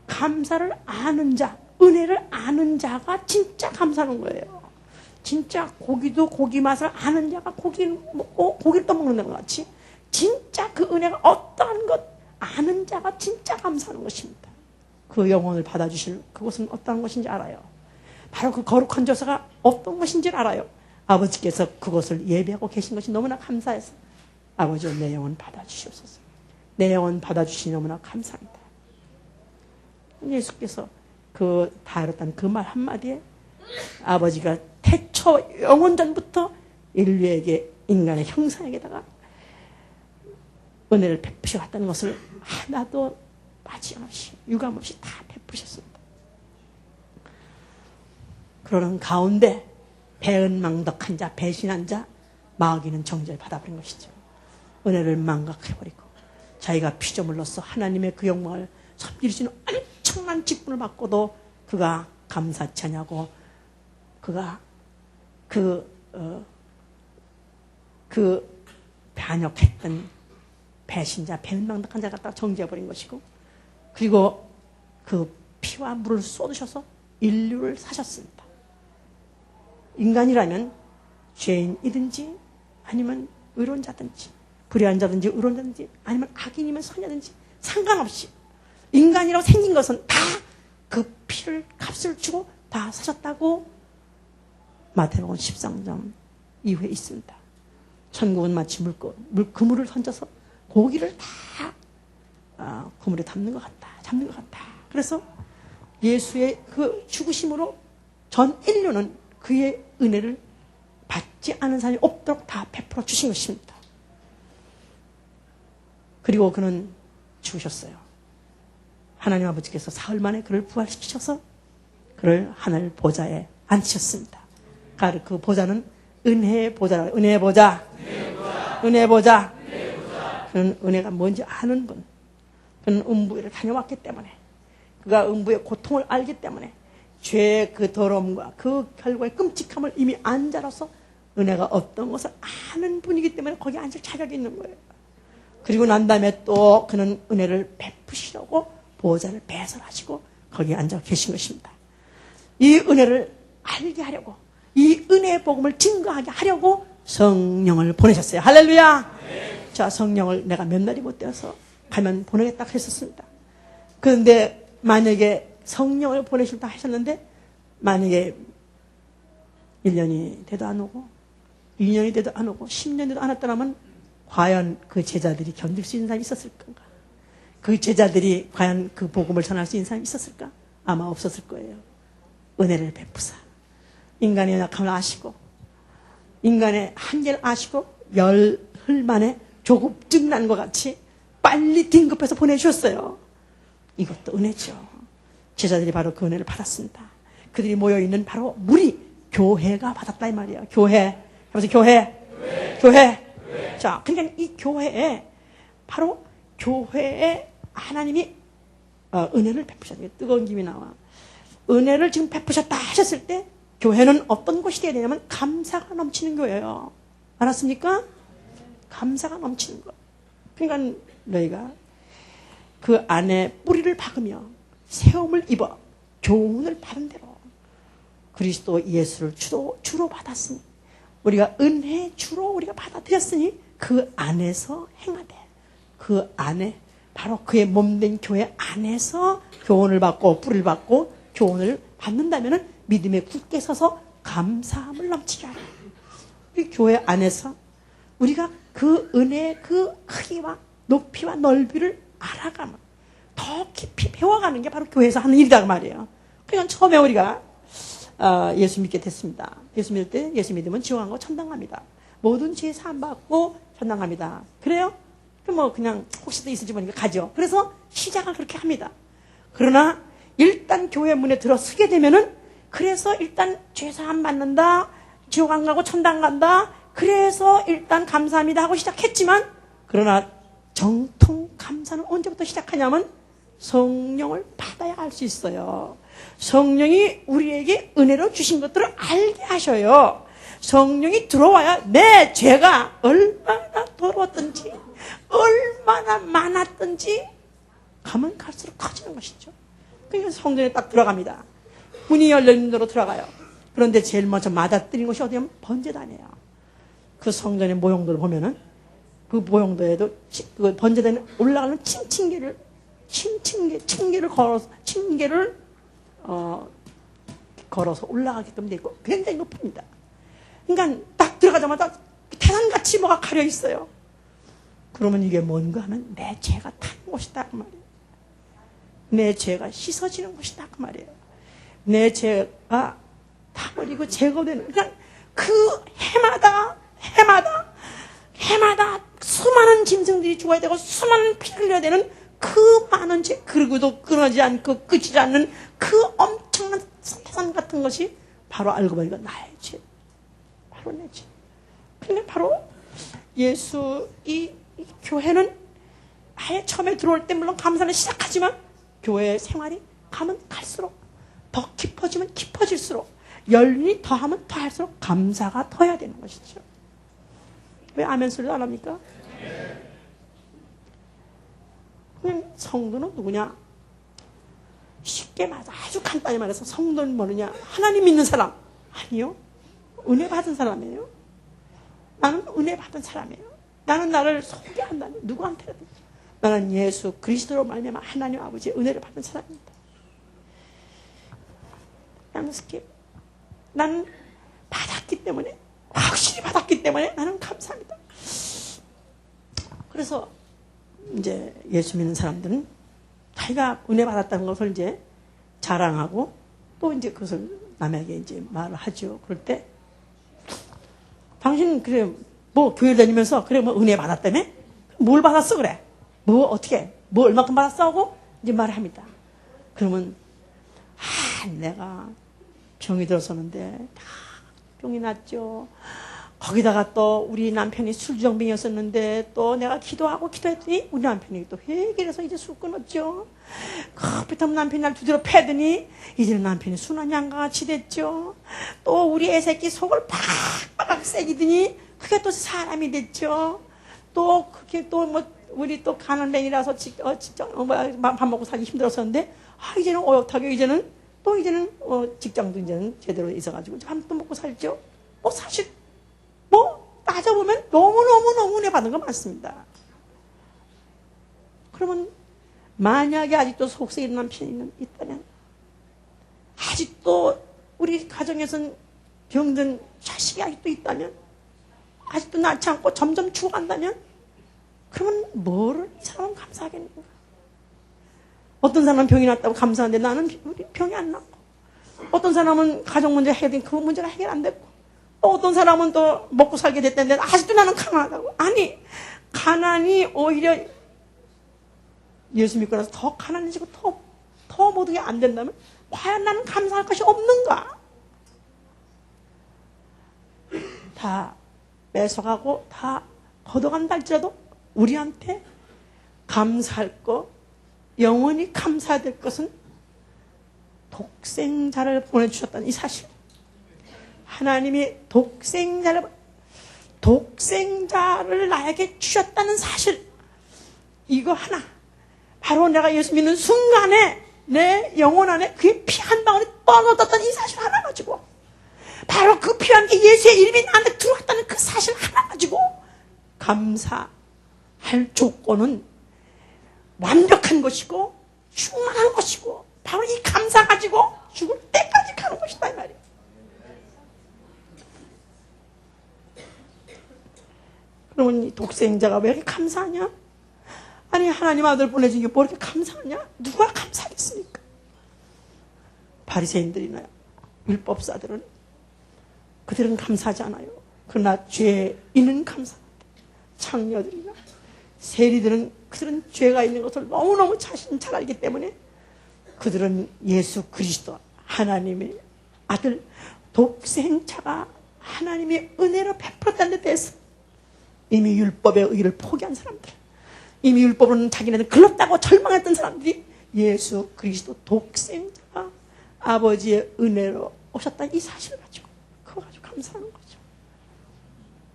감사를 아는 자, 은혜를 아는 자가 진짜 감사하는 거예요. 진짜 고기도 고기 맛을 아는 자가 고기를 먹고 고기를 떠먹는 것 같이 진짜 그 은혜가 어떠한 것 아는 자가 진짜 감사하는 것입니다. 그 영혼을 받아주실 그것은 어떠한 것인지 알아요. 바로 그 거룩한 저사가 어떤 것인지 알아요. 아버지께서 그것을 예배하고 계신 것이 너무나 감사해서 아버지여 내 영혼 받아주시옵소서. 내 영혼 받아주시니 너무나 감사합니다. 예수께서 그 다뤘다는 그 말 한마디에 아버지가 태초 영원전부터 인류에게 인간의 형상에게다가 은혜를 베푸셔 왔다는 것을 하나도 빠짐없이 유감없이 다 베푸셨습니다. 그러는 가운데 배은망덕한 자, 배신한 자, 마귀는 정죄를 받아버린 것이죠. 은혜를 망각해버리고 자기가 피조물로서 하나님의 그 영광을 섬길 수 있는 엄청난 직분을 받고도 그가 감사치 않냐고 그가 그 반역했던 배신자, 배은망덕한 자 갖다가 정죄해버린 것이고, 그리고 그 피와 물을 쏟으셔서 인류를 사셨습니다. 인간이라면 죄인이든지 아니면 의로운 자든지 불의한 자든지 의로운 자든지 아니면 악인이면 선자든지 상관없이 인간이라고 생긴 것은 다 그 피를 값을 주고 다 사셨다고 마태복음 13장 이후에 있습니다. 천국은 마치 그물을 던져서 고기를 다 그물에 잡는 것 같다. 그래서 예수의 그 죽으심으로 전 인류는 그의 은혜를 받지 않은 사람이 없도록 다 베풀어 주신 것입니다. 그리고 그는 죽으셨어요. 하나님 아버지께서 사흘 만에 그를 부활시키셔서 그를 하늘 보좌에 앉히셨습니다. 그 보좌는 은혜의 보좌라. 은혜의 보좌. 그는 은혜가 뭔지 아는 분. 그는 음부를 다녀왔기 때문에, 그가 음부의 고통을 알기 때문에, 죄의 그 더러움과 그 결과의 끔찍함을 이미 안 자라서 은혜가 어떤 것을 아는 분이기 때문에 거기 앉을 자격이 있는 거예요. 그리고 난 다음에 또 그는 은혜를 베푸시려고 보호자를 배설하시고 거기에 앉아 계신 것입니다. 이 은혜를 알게 하려고, 이 은혜의 복음을 증거하게 하려고 성령을 보내셨어요. 할렐루야. 네. 자, 성령을 내가 몇 날이 못 되어서 가면 보내겠다 했었습니다. 그런데 만약에 성령을 보내실다 하셨는데 만약에 1년이 돼도 안 오고 2년이 돼도 안 오고 10년이 돼도 안 왔다면 과연 그 제자들이 견딜 수 있는 사람이 있었을 건가? 그 제자들이 과연 그 복음을 전할 수 있는 사람이 있었을까? 아마 없었을 거예요. 은혜를 베푸사 인간의 약함을 아시고 인간의 한계를 아시고 열흘 만에 조급증 난 것 같이 빨리 긴급해서 보내주셨어요. 이것도 은혜죠. 제자들이 바로 그 은혜를 받았습니다. 그들이 모여있는 바로 무리 교회가 받았다 이 말이에요. 교회. 해보세요. 교회. 자, 그러니까 이 교회에 바로 교회에 하나님이 은혜를 베푸셨어요. 뜨거운 김이 나와. 은혜를 지금 베푸셨다 하셨을 때 교회는 어떤 곳이 되어야 되냐면 감사가 넘치는 교회예요. 알았습니까? 감사가 넘치는 거. 그러니까 너희가 그 안에 뿌리를 박으며 세움을 입어 교훈을 받은 대로 그리스도 예수를 주로 받았으니 우리가 은혜의 주로 우리가 받아들였으니 그 안에서 행하되 그 안에 바로 그의 몸된 교회 안에서 교훈을 받고 뿌리를 받고 교훈을 받는다면 믿음에 굳게 서서 감사함을 넘치게 하라. 우리 교회 안에서 우리가 그 은혜의 그 크기와 높이와 넓이를 알아가면 더 깊이 배워가는 게 바로 교회에서 하는 일이다 그 말이에요. 그러니까 처음에 우리가 예수 믿게 됐습니다. 예수 믿을 때 예수 믿으면 지옥 안 가고 천당 갑니다. 모든 죄 사함 받고 천당 갑니다. 그래요? 그럼 그냥 혹시도 있을지 모르니까 가죠. 그래서 시작을 그렇게 합니다. 그러나 일단 교회 문에 들어서게 되면은 그래서 일단 죄 사함 받는다, 지옥 안 가고 천당 간다. 그래서 일단 감사합니다 하고 시작했지만 그러나 정통 감사는 언제부터 시작하냐면 성령을 받아야 할 수 있어요. 성령이 우리에게 은혜로 주신 것들을 알게 하셔요. 성령이 들어와야 내 죄가 얼마나 더러웠던지 얼마나 많았던지 가면 갈수록 커지는 것이죠. 그러니까 성전에 딱 들어갑니다. 문이 열려있는 대로 들어가요. 그런데 제일 먼저 맞아뜨린 것이 어디냐면 번제단이에요. 그 성전의 모형들을 보면은 그 모형도에도 그 번제단에 올라가는 층계를 걸어서 올라가게끔 되어 있고 굉장히 높습니다. 그러니까 딱 들어가자마자 태산같이 뭐가 가려 있어요. 그러면 이게 뭔가 하면 내 죄가 타는 곳이다 그 말이에요. 내 죄가 씻어지는 곳이다 그 말이에요. 내 죄가 타버리고 제거되는, 그러니까 그 해마다 수많은 짐승들이 죽어야 되고 수많은 피를 흘려야 되는 그 많은 죄, 그리고도 끊어지지 않고 끝이지 않는 그 엄청난 세상 같은 것이 바로 알고 보니까 나의 죄, 바로 내 죄. 근데 바로 예수 이 교회는 아예 처음에 들어올 때 물론 감사는 시작하지만 교회 생활이 가면 갈수록 더 깊어지면 깊어질수록 열린이 더하면 더할수록 감사가 더해야 되는 것이죠. 왜 아멘 소리도 안 합니까? 그럼 성도는 누구냐? 쉽게 말해서 아주 간단히 말해서 성도는 뭐느냐? 하나님 믿는 사람. 아니요. 은혜 받은 사람이에요. 나는 은혜 받은 사람이에요. 나는 나를 소개한다니 누구한테라든지 나는 예수 그리스도로 말미암아 하나님 아버지의 은혜를 받은 사람입니다. 나는 받았기 때문에 확실히 받았기 때문에 나는 감사합니다. 그래서 이제 예수 믿는 사람들은 자기가 은혜 받았다는 것을 이제 자랑하고 또 이제 그것을 남에게 이제 말을 하죠. 그럴 때 당신 그래 뭐 교회 다니면서 그래 뭐 은혜 받았다며? 뭘 받았어 그래? 뭐 어떻게? 뭐 얼마큼 받았어 하고 이제 말을 합니다. 그러면 내가 병이 들었었는데 다 병이 났죠. 거기다가 또 우리 남편이 술주정뱅이였었는데 또 내가 기도했더니 우리 남편이 또 회개를 해서 이제 술 끊었죠. 그렇다면 남편이 날 두드려 패더니 이제는 남편이 순한 양과 같이 됐죠. 또 우리 애새끼 속을 팍팍 새기더니 그게 또 사람이 됐죠. 또 그게 또 뭐 우리 또 가난랭이라서 밥 먹고 살기 힘들었었는데 이제는 어엿하게 이제는 직장도 이제는 제대로 있어가지고 밥도 먹고 살죠. 사실 따져보면 너무 은혜 받은 거 많습니다. 그러면 만약에 아직도 속썩이는 남편이 있다면 아직도 우리 가정에선 병든 자식이 아직도 있다면 아직도 낳지 않고 점점 죽어간다면 그러면 뭐를 이 사람은 감사하겠는가? 어떤 사람은 병이 났다고 감사하는데 나는 병이 안 났고 어떤 사람은 가정 문제 해결된 그 문제가 해결 안 됐고 또 어떤 사람은 또 먹고 살게 됐다는데 아직도 나는 가난하다고. 아니 가난이 오히려 예수 믿고 나서 더 가난해지고 더 모든 게 안 된다면 과연 나는 감사할 것이 없는가? 다 뺏어가고 다 걷어간다 할지라도 우리한테 감사할 것 영원히 감사될 것은 독생자를 보내주셨다는 이 사실. 하나님이 독생자를 나에게 주셨다는 사실. 이거 하나. 바로 내가 예수 믿는 순간에 내 영혼 안에 그의 피 한 방울이 떨어졌던 이 사실 하나 가지고 바로 그 피 한 게 예수의 이름이 나한테 들어왔다는 그 사실 하나 가지고 감사할 조건은 완벽한 것이고 충만한 것이고 바로 이 감사 가지고 죽을 때까지 가는 것이다 이 말이에요. 그러면 이 독생자가 왜 이렇게 감사하냐? 아니 하나님 아들 보내준 게 뭐 이렇게 감사하냐? 누가 감사하겠습니까? 바리새인들이나 율법사들은 그들은 감사하지 않아요. 그러나 죄인은 감사합니다. 창녀들이나 세리들은 그들은 죄가 있는 것을 너무너무 자신 잘 알기 때문에 그들은 예수 그리스도 하나님의 아들 독생자가 하나님의 은혜로 베풀었다는 데 대해서 이미 율법의 의를 포기한 사람들, 이미 율법은 자기네들 글렀다고 절망했던 사람들이 예수 그리스도 독생자가 아버지의 은혜로 오셨다는 이 사실을 가지고 그거 가지고 감사하는 거죠.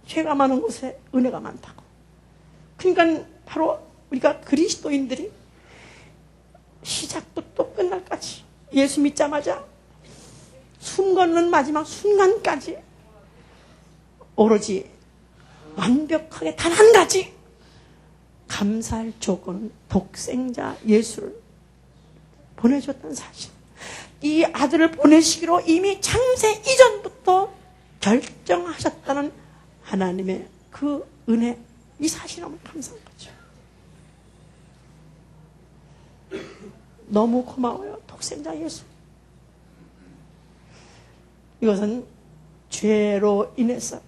죄가 많은 곳에 은혜가 많다고. 그러니까 바로 우리가 그리스도인들이 시작부터 또 끝날까지 예수 믿자마자 숨 걷는 마지막 순간까지 오로지 완벽하게 단 한 가지 감사할 조건은 독생자 예수를 보내줬다는 사실. 이 아들을 보내시기로 이미 창세 이전부터 결정하셨다는 하나님의 그 은혜, 이 사실에 너무 감사한 거죠. 너무 고마워요. 독생자 예수. 이것은 죄로 인해서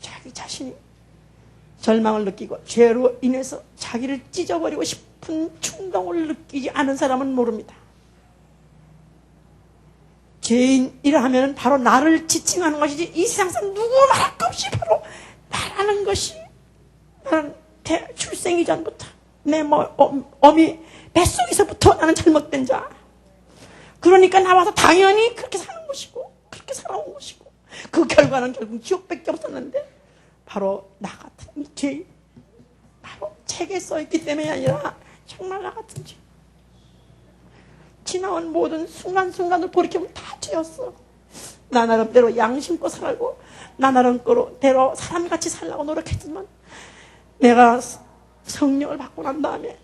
자기 자신이 절망을 느끼고 죄로 인해서 자기를 찢어버리고 싶은 충동을 느끼지 않은 사람은 모릅니다. 죄인이라 하면 바로 나를 지칭하는 것이지 이 세상에서 누구 말할 것 없이 바로 나라는 것이 나는 출생이 전부터 내 어미 뱃속에서부터 나는 잘못된 자. 그러니까 나와서 당연히 그렇게 사는 것이고 그렇게 살아온 것이고 그 결과는 결국 지옥밖에 없었는데 바로 나 같은 죄 바로 책에 써있기 때문이 아니라 정말 나 같은 죄. 지나온 모든 순간순간을 돌이켜보면 다 죄였어. 나 나름대로 양심껏 살고 나 나름대로 사람같이 살려고 노력했지만 내가 성령을 받고 난 다음에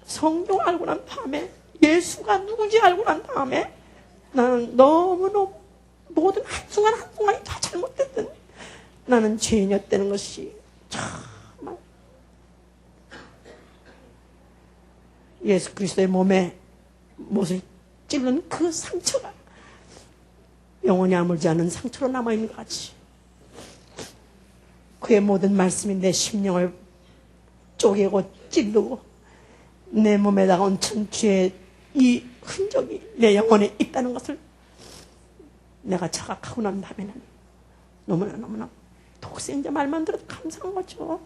성경 알고 난 다음에 예수가 누군지 알고 난 다음에 나는 너무너무 모든 한순간 한순간이 다 잘못됐던 나는 죄인이었다는 것이 정말 예수 그리스도의 몸에 못을 찔른 그 상처가 영원히 아물지 않은 상처로 남아있는 것 같이 그의 모든 말씀이 내 심령을 쪼개고 찌르고 내 몸에다가 얹힌 죄의 이 흔적이 내 영혼에 있다는 것을 내가 자각하고 난 다음에는 너무나 독생자 말만 들어도 감사한 거죠.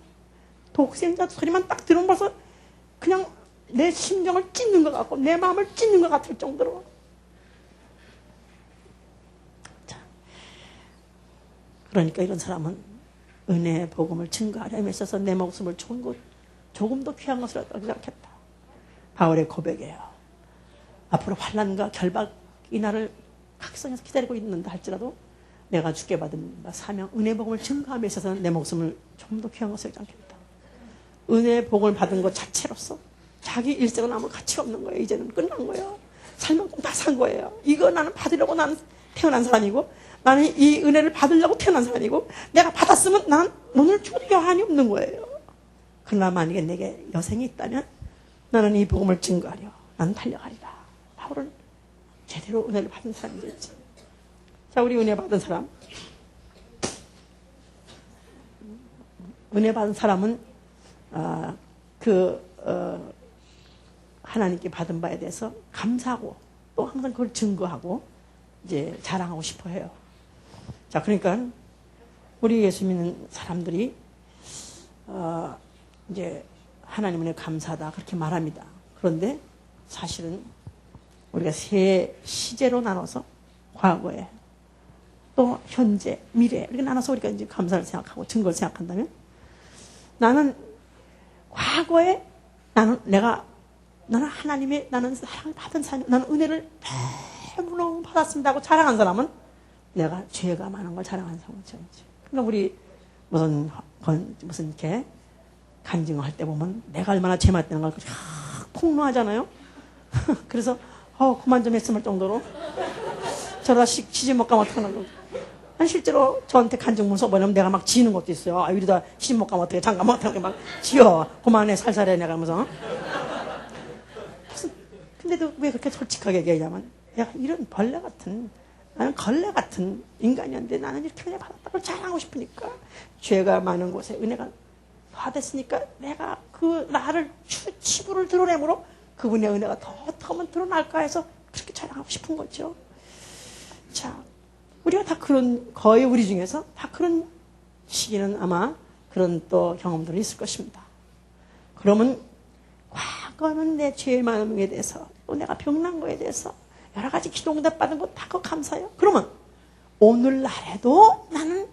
독생자 소리만 딱 들으면 벌써 그냥 내 심정을 찢는 것 같고 내 마음을 찢는 것 같을 정도로. 자, 그러니까 이런 사람은 은혜의 복음을 증거하려면 있어서 내 목숨을 조금 더 귀한 것으로 생각했다. 바울의 고백이에요. 앞으로 환난과 결박이 나를 각성해서 기다리고 있는다 할지라도 내가 주께 받은 사명 은혜의 복음을 증거함에 있어서는 내 목숨을 좀 더 귀한 것으로 생각했다. 은혜의 복음을 받은 것 자체로서 자기 일생은 아무 가치가 없는 거예요. 이제는 끝난 거예요. 살 만큼 다 산 거예요. 이거 나는 받으려고 나는 태어난 사람이고 나는 이 은혜를 받으려고 태어난 사람이고 내가 받았으면 나는 오늘 죽을 여한이 없는 거예요. 그러나 만약에 내게 여생이 있다면 나는 이 복음을 증거하려 나는 달려가리라. 바울은 제대로 은혜를 받은 사람이 됐지. 자, 우리 은혜 받은 사람. 은혜 받은 사람은 하나님께 받은 바에 대해서 감사하고 또 항상 그걸 증거하고 이제 자랑하고 싶어 해요. 자, 그러니까 우리 예수 믿는 사람들이 이제 하나님 은혜 감사하다 그렇게 말합니다. 그런데 사실은 우리가 세 시제로 나눠서 과거에 또 현재, 미래 이렇게 나눠서 우리가 이제 감사를 생각하고 증거를 생각한다면 나는 과거에 나는 하나님의 나는 사랑을 받은 사람, 나는 은혜를 너무너무 받았습니다 하고 자랑한 사람은 내가 죄가 많은 걸 자랑하는 사람이죠. 그러니까 우리 무슨 이렇게 간증을 할 때 보면 내가 얼마나 죄 많다는 걸 폭로하잖아요. 그래서 그만 좀 했으면 정도로 저러다 시집 못 가면 어떡하나. 실제로 저한테 간증문 써보려면 내가 막 지는 것도 있어요. 이러다 시집 못 가면 어떡해. 잠깐 어떻게 막 지어. 그만해 살살해 내가 하면서. 근데도 왜 그렇게 솔직하게 얘기하냐면 내가 이런 나는 걸레 같은 인간이었는데 나는 이렇게 은혜 받았다고 자랑하고 싶으니까 죄가 많은 곳에 은혜가 받았으니까 내가 그 나를 치부를 드러내므로 그분의 은혜가 더 드러날까 해서 그렇게 자랑하고 싶은 거죠. 자, 우리가 다 거의 우리 중에서 다 그런 시기는 아마 그런 또 경험들이 있을 것입니다. 그러면 과거는 내 죄의 많음에 대해서 또 내가 병난 거에 대해서 여러 가지 기도 응답 받은 거 다 그거 감사해요. 그러면 오늘날에도 나는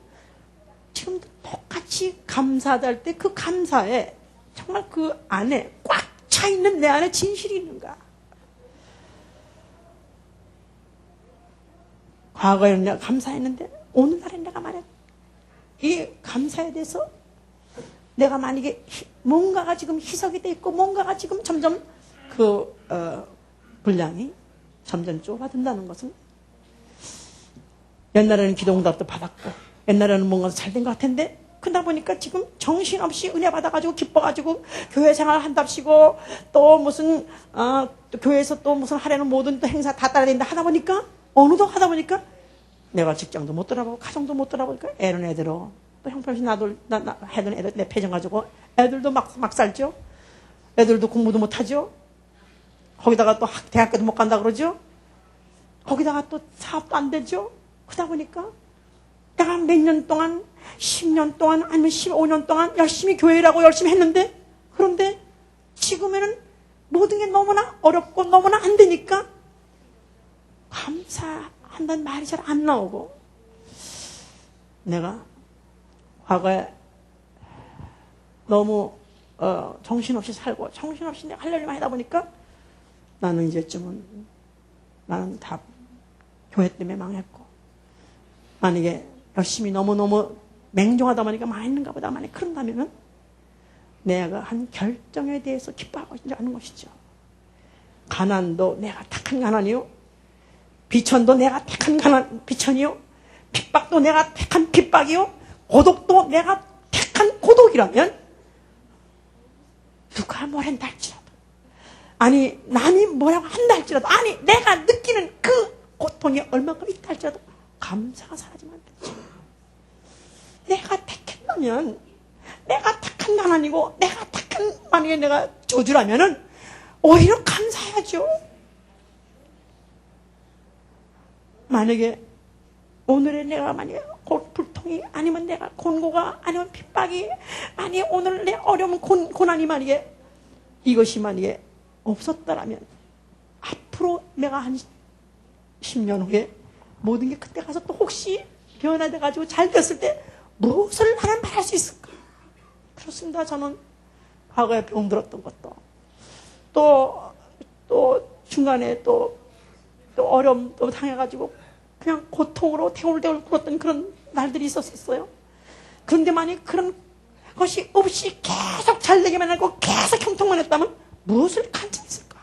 지금 똑같이 감사하다 할 때 그 감사에 정말 그 안에 꽉 차 있는 내 안에 진실이 있는가? 과거에는 내가 감사했는데 오늘날에 내가 말해 이 감사에 대해서 내가 만약에 뭔가가 지금 희석이 돼 있고 뭔가가 지금 점점 분량이 점점 좁아든다는 것은 옛날에는 기도응답도 받았고 옛날에는 뭔가 잘 된 것 같은데 그러다 보니까 지금 정신없이 은혜 받아가지고 기뻐가지고 교회 생활 한답시고 또 무슨 또 교회에서 또 무슨 하려는 모든 또 행사 다 따라야 된다 하다 보니까 어느덧 하다 보니까 내가 직장도 못 돌아보고 가정도 못 돌아보니까 애는 애대로 또 형편없이 해둔 애들 내 패전 가지고 애들도 막 살죠. 애들도 공부도 못하죠. 거기다가 또 대학교도 못 간다 그러죠. 거기다가 또 사업도 안 되죠. 그러다 보니까 내가 몇 년 동안 10년 동안 아니면 15년 동안 열심히 교회라고 열심히 했는데, 그런데 지금에는 모든 게 너무나 어렵고 너무나 안 되니까 감사한다는 말이 잘 안 나오고, 내가 과거에 너무 정신없이 살고 정신없이 내가 할 일만 하다 보니까 나는 이제쯤은 나는 다 교회 때문에 망했고, 만약에 열심히 너무너무 맹종하다 보니까 망했는가 보다. 만약에 그런다면은 내가 한 결정에 대해서 기뻐하고 있지 않은 것이죠. 가난도 내가 택한 가난이요, 비천도 내가 택한 비천이요, 핍박도 내가 택한 핍박이요, 고독도 내가 택한 고독이라면 누가 뭐란다 할지라도, 아니 남이 뭐라고 한다 할지라도, 아니 내가 느끼는 그 고통이 얼마큼 있다 할지라도 감사가 사라지면 안 되지. 내가 택했다면, 내가 택한 가난이고 내가 택한, 만약에 내가 저주라면은 오히려 감사해야죠. 만약에 오늘의 내가 만약에 불통이, 아니면 내가 곤고가, 아니면 핍박이, 아니 오늘 내 어려운 고난이 만약에 이것이 만약에 없었다라면 앞으로 내가 한 10년 후에 모든 게 그때 가서 또 혹시 변화돼가지고 잘 됐을 때 무엇을 나는 말할 수 있을까? 그렇습니다. 저는 과거에 병들었던 것도 또 중간에 또 어려움도 당해가지고 그냥 고통으로 태울대울 굴었던 그런 날들이 있었어요. 그런데 만약 그런 것이 없이 계속 잘 되기만 하고 계속 형통만 했다면 무엇을 간증했을까?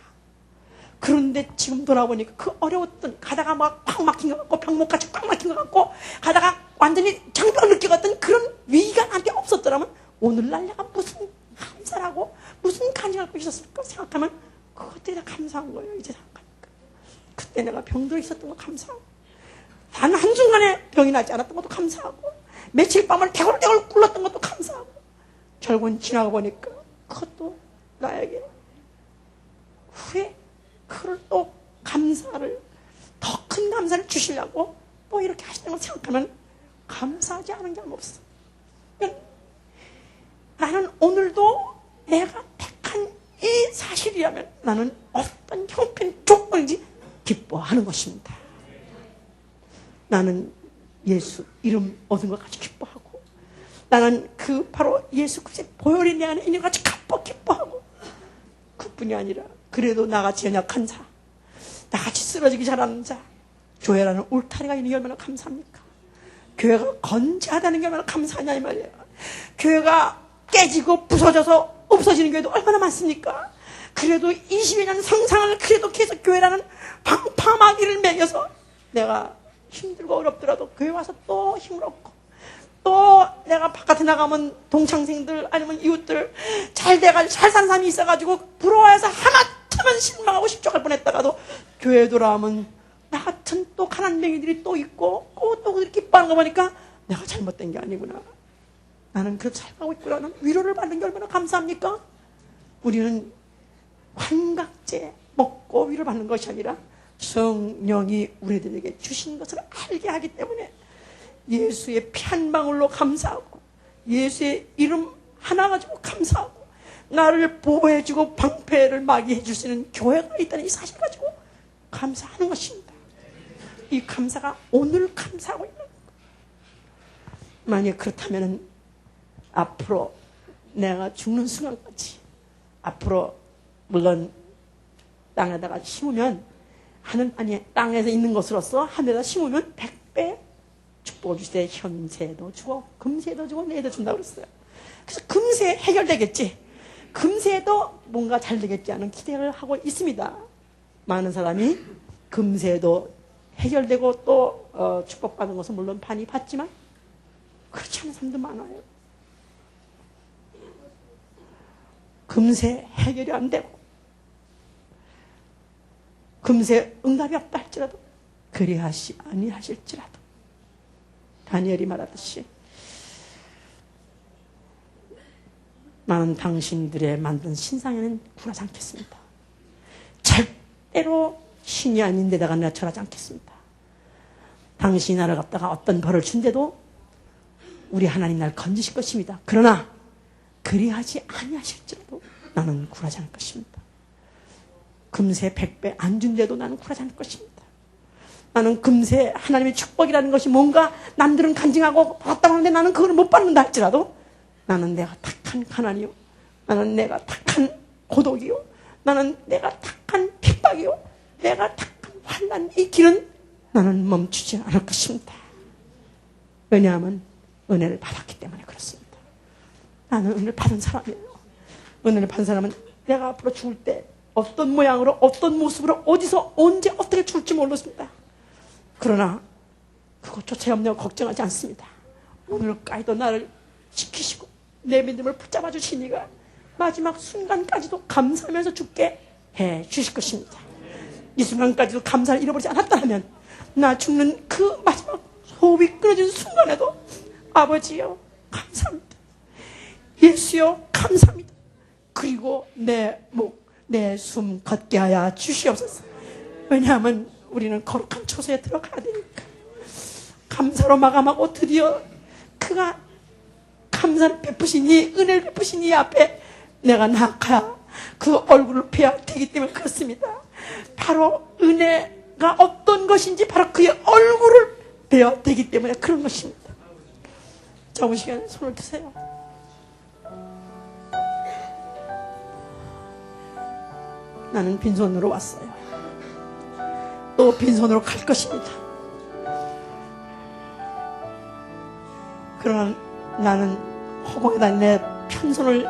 그런데 지금 돌아보니까 그 어려웠던, 가다가 막 꽉 막힌 것 같고 병목같이 꽉 막힌 것 같고 가다가 완전히 장벽을 느껴갔던 그런 위기가 나한테 없었더라면 오늘날 내가 무슨 감사라고 무슨 간증할 거 있었을까 생각하면 그것들이 다 감사한 거예요. 이제 생각하니까 그때 내가 병들어 있었던 거 감사하고, 단 한순간에 병이 나지 않았던 것도 감사하고, 며칠 밤을 대굴대굴 굴렀던 것도 감사하고, 결국은 지나가 보니까 그것도 나에게 후에 그걸 또 감사를, 더 큰 감사를 주시려고 또 이렇게 하시는 걸 생각하면 감사하지 않은 게 없어. 나는 오늘도 내가 택한 이 사실이라면 나는 어떤 형편 조건인지 기뻐하는 것입니다. 나는 예수 이름 얻은 것 같이 기뻐하고, 나는 그 바로 예수 그리스도의 보혈이 내 안에 있는 것 같이 기뻐하고, 그뿐이 아니라 그래도 나같이 연약한 자, 나같이 쓰러지기 잘하는 자, 교회라는 울타리가 있는 게 얼마나 감사합니까? 교회가 건재하다는 게 얼마나 감사하냐 이 말이에요. 교회가 깨지고 부서져서 없어지는 교회도 얼마나 많습니까? 그래도 20여 년 성장을 그래도 계속 교회라는 방파막이를 매겨서 내가 힘들고 어렵더라도 교회 와서 또 힘을 얻고, 또 내가 바깥에 나가면 동창생들 아니면 이웃들 잘 돼가지고 잘 사는 사람이 있어가지고 부러워해서 하마터면 실망하고 실족할 뻔했다가도 교회에 돌아오면 나 같은 또 가난뱅이들이 또 있고 또 그들이 기뻐하는 거 보니까 내가 잘못된 게 아니구나, 나는 그렇게 잘 가고 있구나는 위로를 받는 게 얼마나 감사합니까? 우리는 환각제 먹고 위로를 받는 것이 아니라 성령이 우리들에게 주신 것을 알게 하기 때문에 예수의 피 한 방울로 감사하고, 예수의 이름 하나 가지고 감사하고, 나를 보호해주고 방패를 마귀해줄 수 있는 교회가 있다는 이 사실 가지고 감사하는 것입니다. 이 감사가 오늘 감사하고 있는 거예요. 만약 그렇다면 앞으로 내가 죽는 순간까지, 앞으로 물론 땅에다가 심으면 땅에서 있는 것으로서 하늘에다 심으면 100배 축복을 주시되 현세도 주고 금세도 주고 내도 준다고 그랬어요. 그래서 금세 해결되겠지, 금세도 뭔가 잘 되겠지 하는 기대를 하고 있습니다. 많은 사람이 금세도 해결되고 또 축복받은 것은 물론 많이 받지만 그렇지 않은 사람도 많아요. 금세 해결이 안 되고 금세 응답이 없다 할지라도 그리하시 아니하실지라도 다니엘이 말하듯이 나는 당신들의 만든 신상에는 굴하지 않겠습니다. 절대로 신이 아닌 데다가 내가 절하지 않겠습니다. 당신이 나를 갖다가 어떤 벌을 준대도 우리 하나님 날 건지실 것입니다. 그러나 그리하지 아니하실지라도 나는 굴하지 않을 것입니다. 금세 100배 안 준대도 나는 굴하지 않을 것입니다. 나는 금세 하나님의 축복이라는 것이 뭔가 남들은 간증하고 받았다고 하는데 나는 그걸 못 받는다 할지라도 나는 내가 탁한 가난이요, 나는 내가 탁한 고독이요, 나는 내가 탁한 핍박이요, 내가 탁한 환난, 이 길은 나는 멈추지 않을 것입니다. 왜냐하면 은혜를 받았기 때문에 그렇습니다. 나는 은혜를 받은 사람이에요. 은혜를 받은 사람은 내가 앞으로 죽을 때 어떤 모양으로, 어떤 모습으로, 어디서, 언제, 어떻게 죽을지 모르겠습니다. 그러나 그것조차 염려 걱정하지 않습니다. 오늘까지도 나를 지키시고 내 믿음을 붙잡아 주시니가 마지막 순간까지도 감사하면서 죽게 해 주실 것입니다. 이 순간까지도 감사를 잃어버리지 않았다면 나 죽는 그 마지막 호흡이 끊어지는 순간에도 아버지여 감사합니다. 예수여 감사합니다. 그리고 내 숨 걷게 하여 주시옵소서. 왜냐하면 우리는 거룩한 초소에 들어가야 되니까. 감사로 마감하고 드디어 그가 감사를 베푸시니, 은혜를 베푸시니 앞에 내가 나아가야 그 얼굴을 뵈야 되기 때문에 그렇습니다. 바로 은혜가 어떤 것인지 바로 그의 얼굴을 뵈야 되기 때문에 그런 것입니다. 적은 시간에 손을 드세요. 나는 빈손으로 왔어요. 또 빈손으로 갈 것입니다. 그러나 나는 허공에다 내 편손을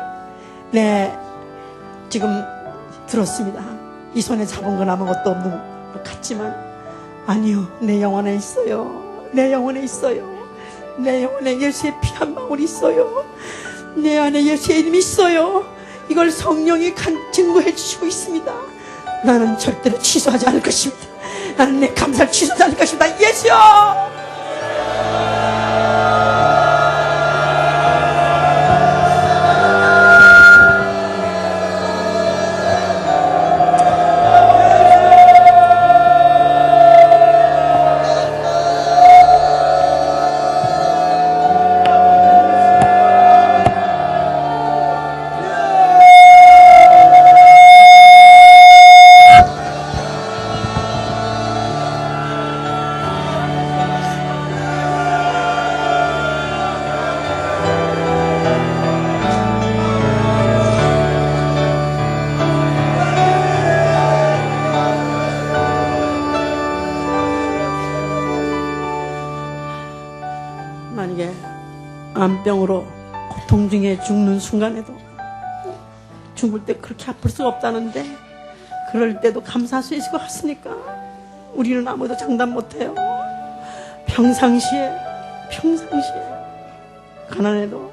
지금 들었습니다. 이 손에 잡은 건 아무것도 없는 것 같지만 아니요, 내 영혼에 있어요. 내 영혼에 있어요. 내 영혼에 예수의 피 한 방울이 있어요. 내 안에 예수의 이름이 있어요. 이걸 성령이 증거해 주시고 있습니다. 나는 절대로 취소하지 않을 것입니다. 나는 내 감사를 취소하지 않을 것입니다. 예수여! 만약에 암병으로 고통 중에 죽는 순간에도 죽을 때 그렇게 아플 수가 없다는데 그럴 때도 감사할 수 있을 것 같으니까 우리는 아무도 장담 못해요. 평상시에 가난해도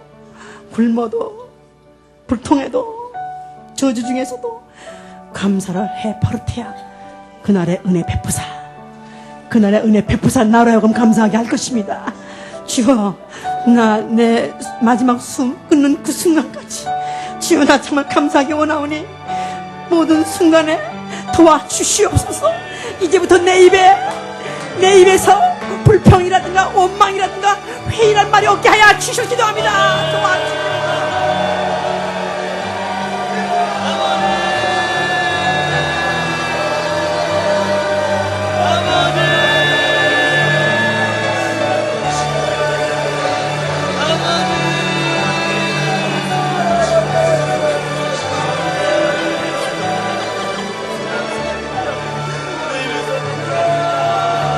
굶어도 불통해도 저주 중에서도 감사를 해 버릇해야 그날의 은혜 베푸사 나로 하여금 감사하게 할 것입니다. 주여, 나 내 마지막 숨 끊는 그 순간까지 주여, 나 정말 감사하게 원하오니 모든 순간에 도와주시옵소서. 이제부터 내 입에서 불평이라든가 원망이라든가 회의란 말이 없게 하여 주시옵소서. 기도합니다. 도와주시옵소서.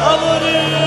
아버지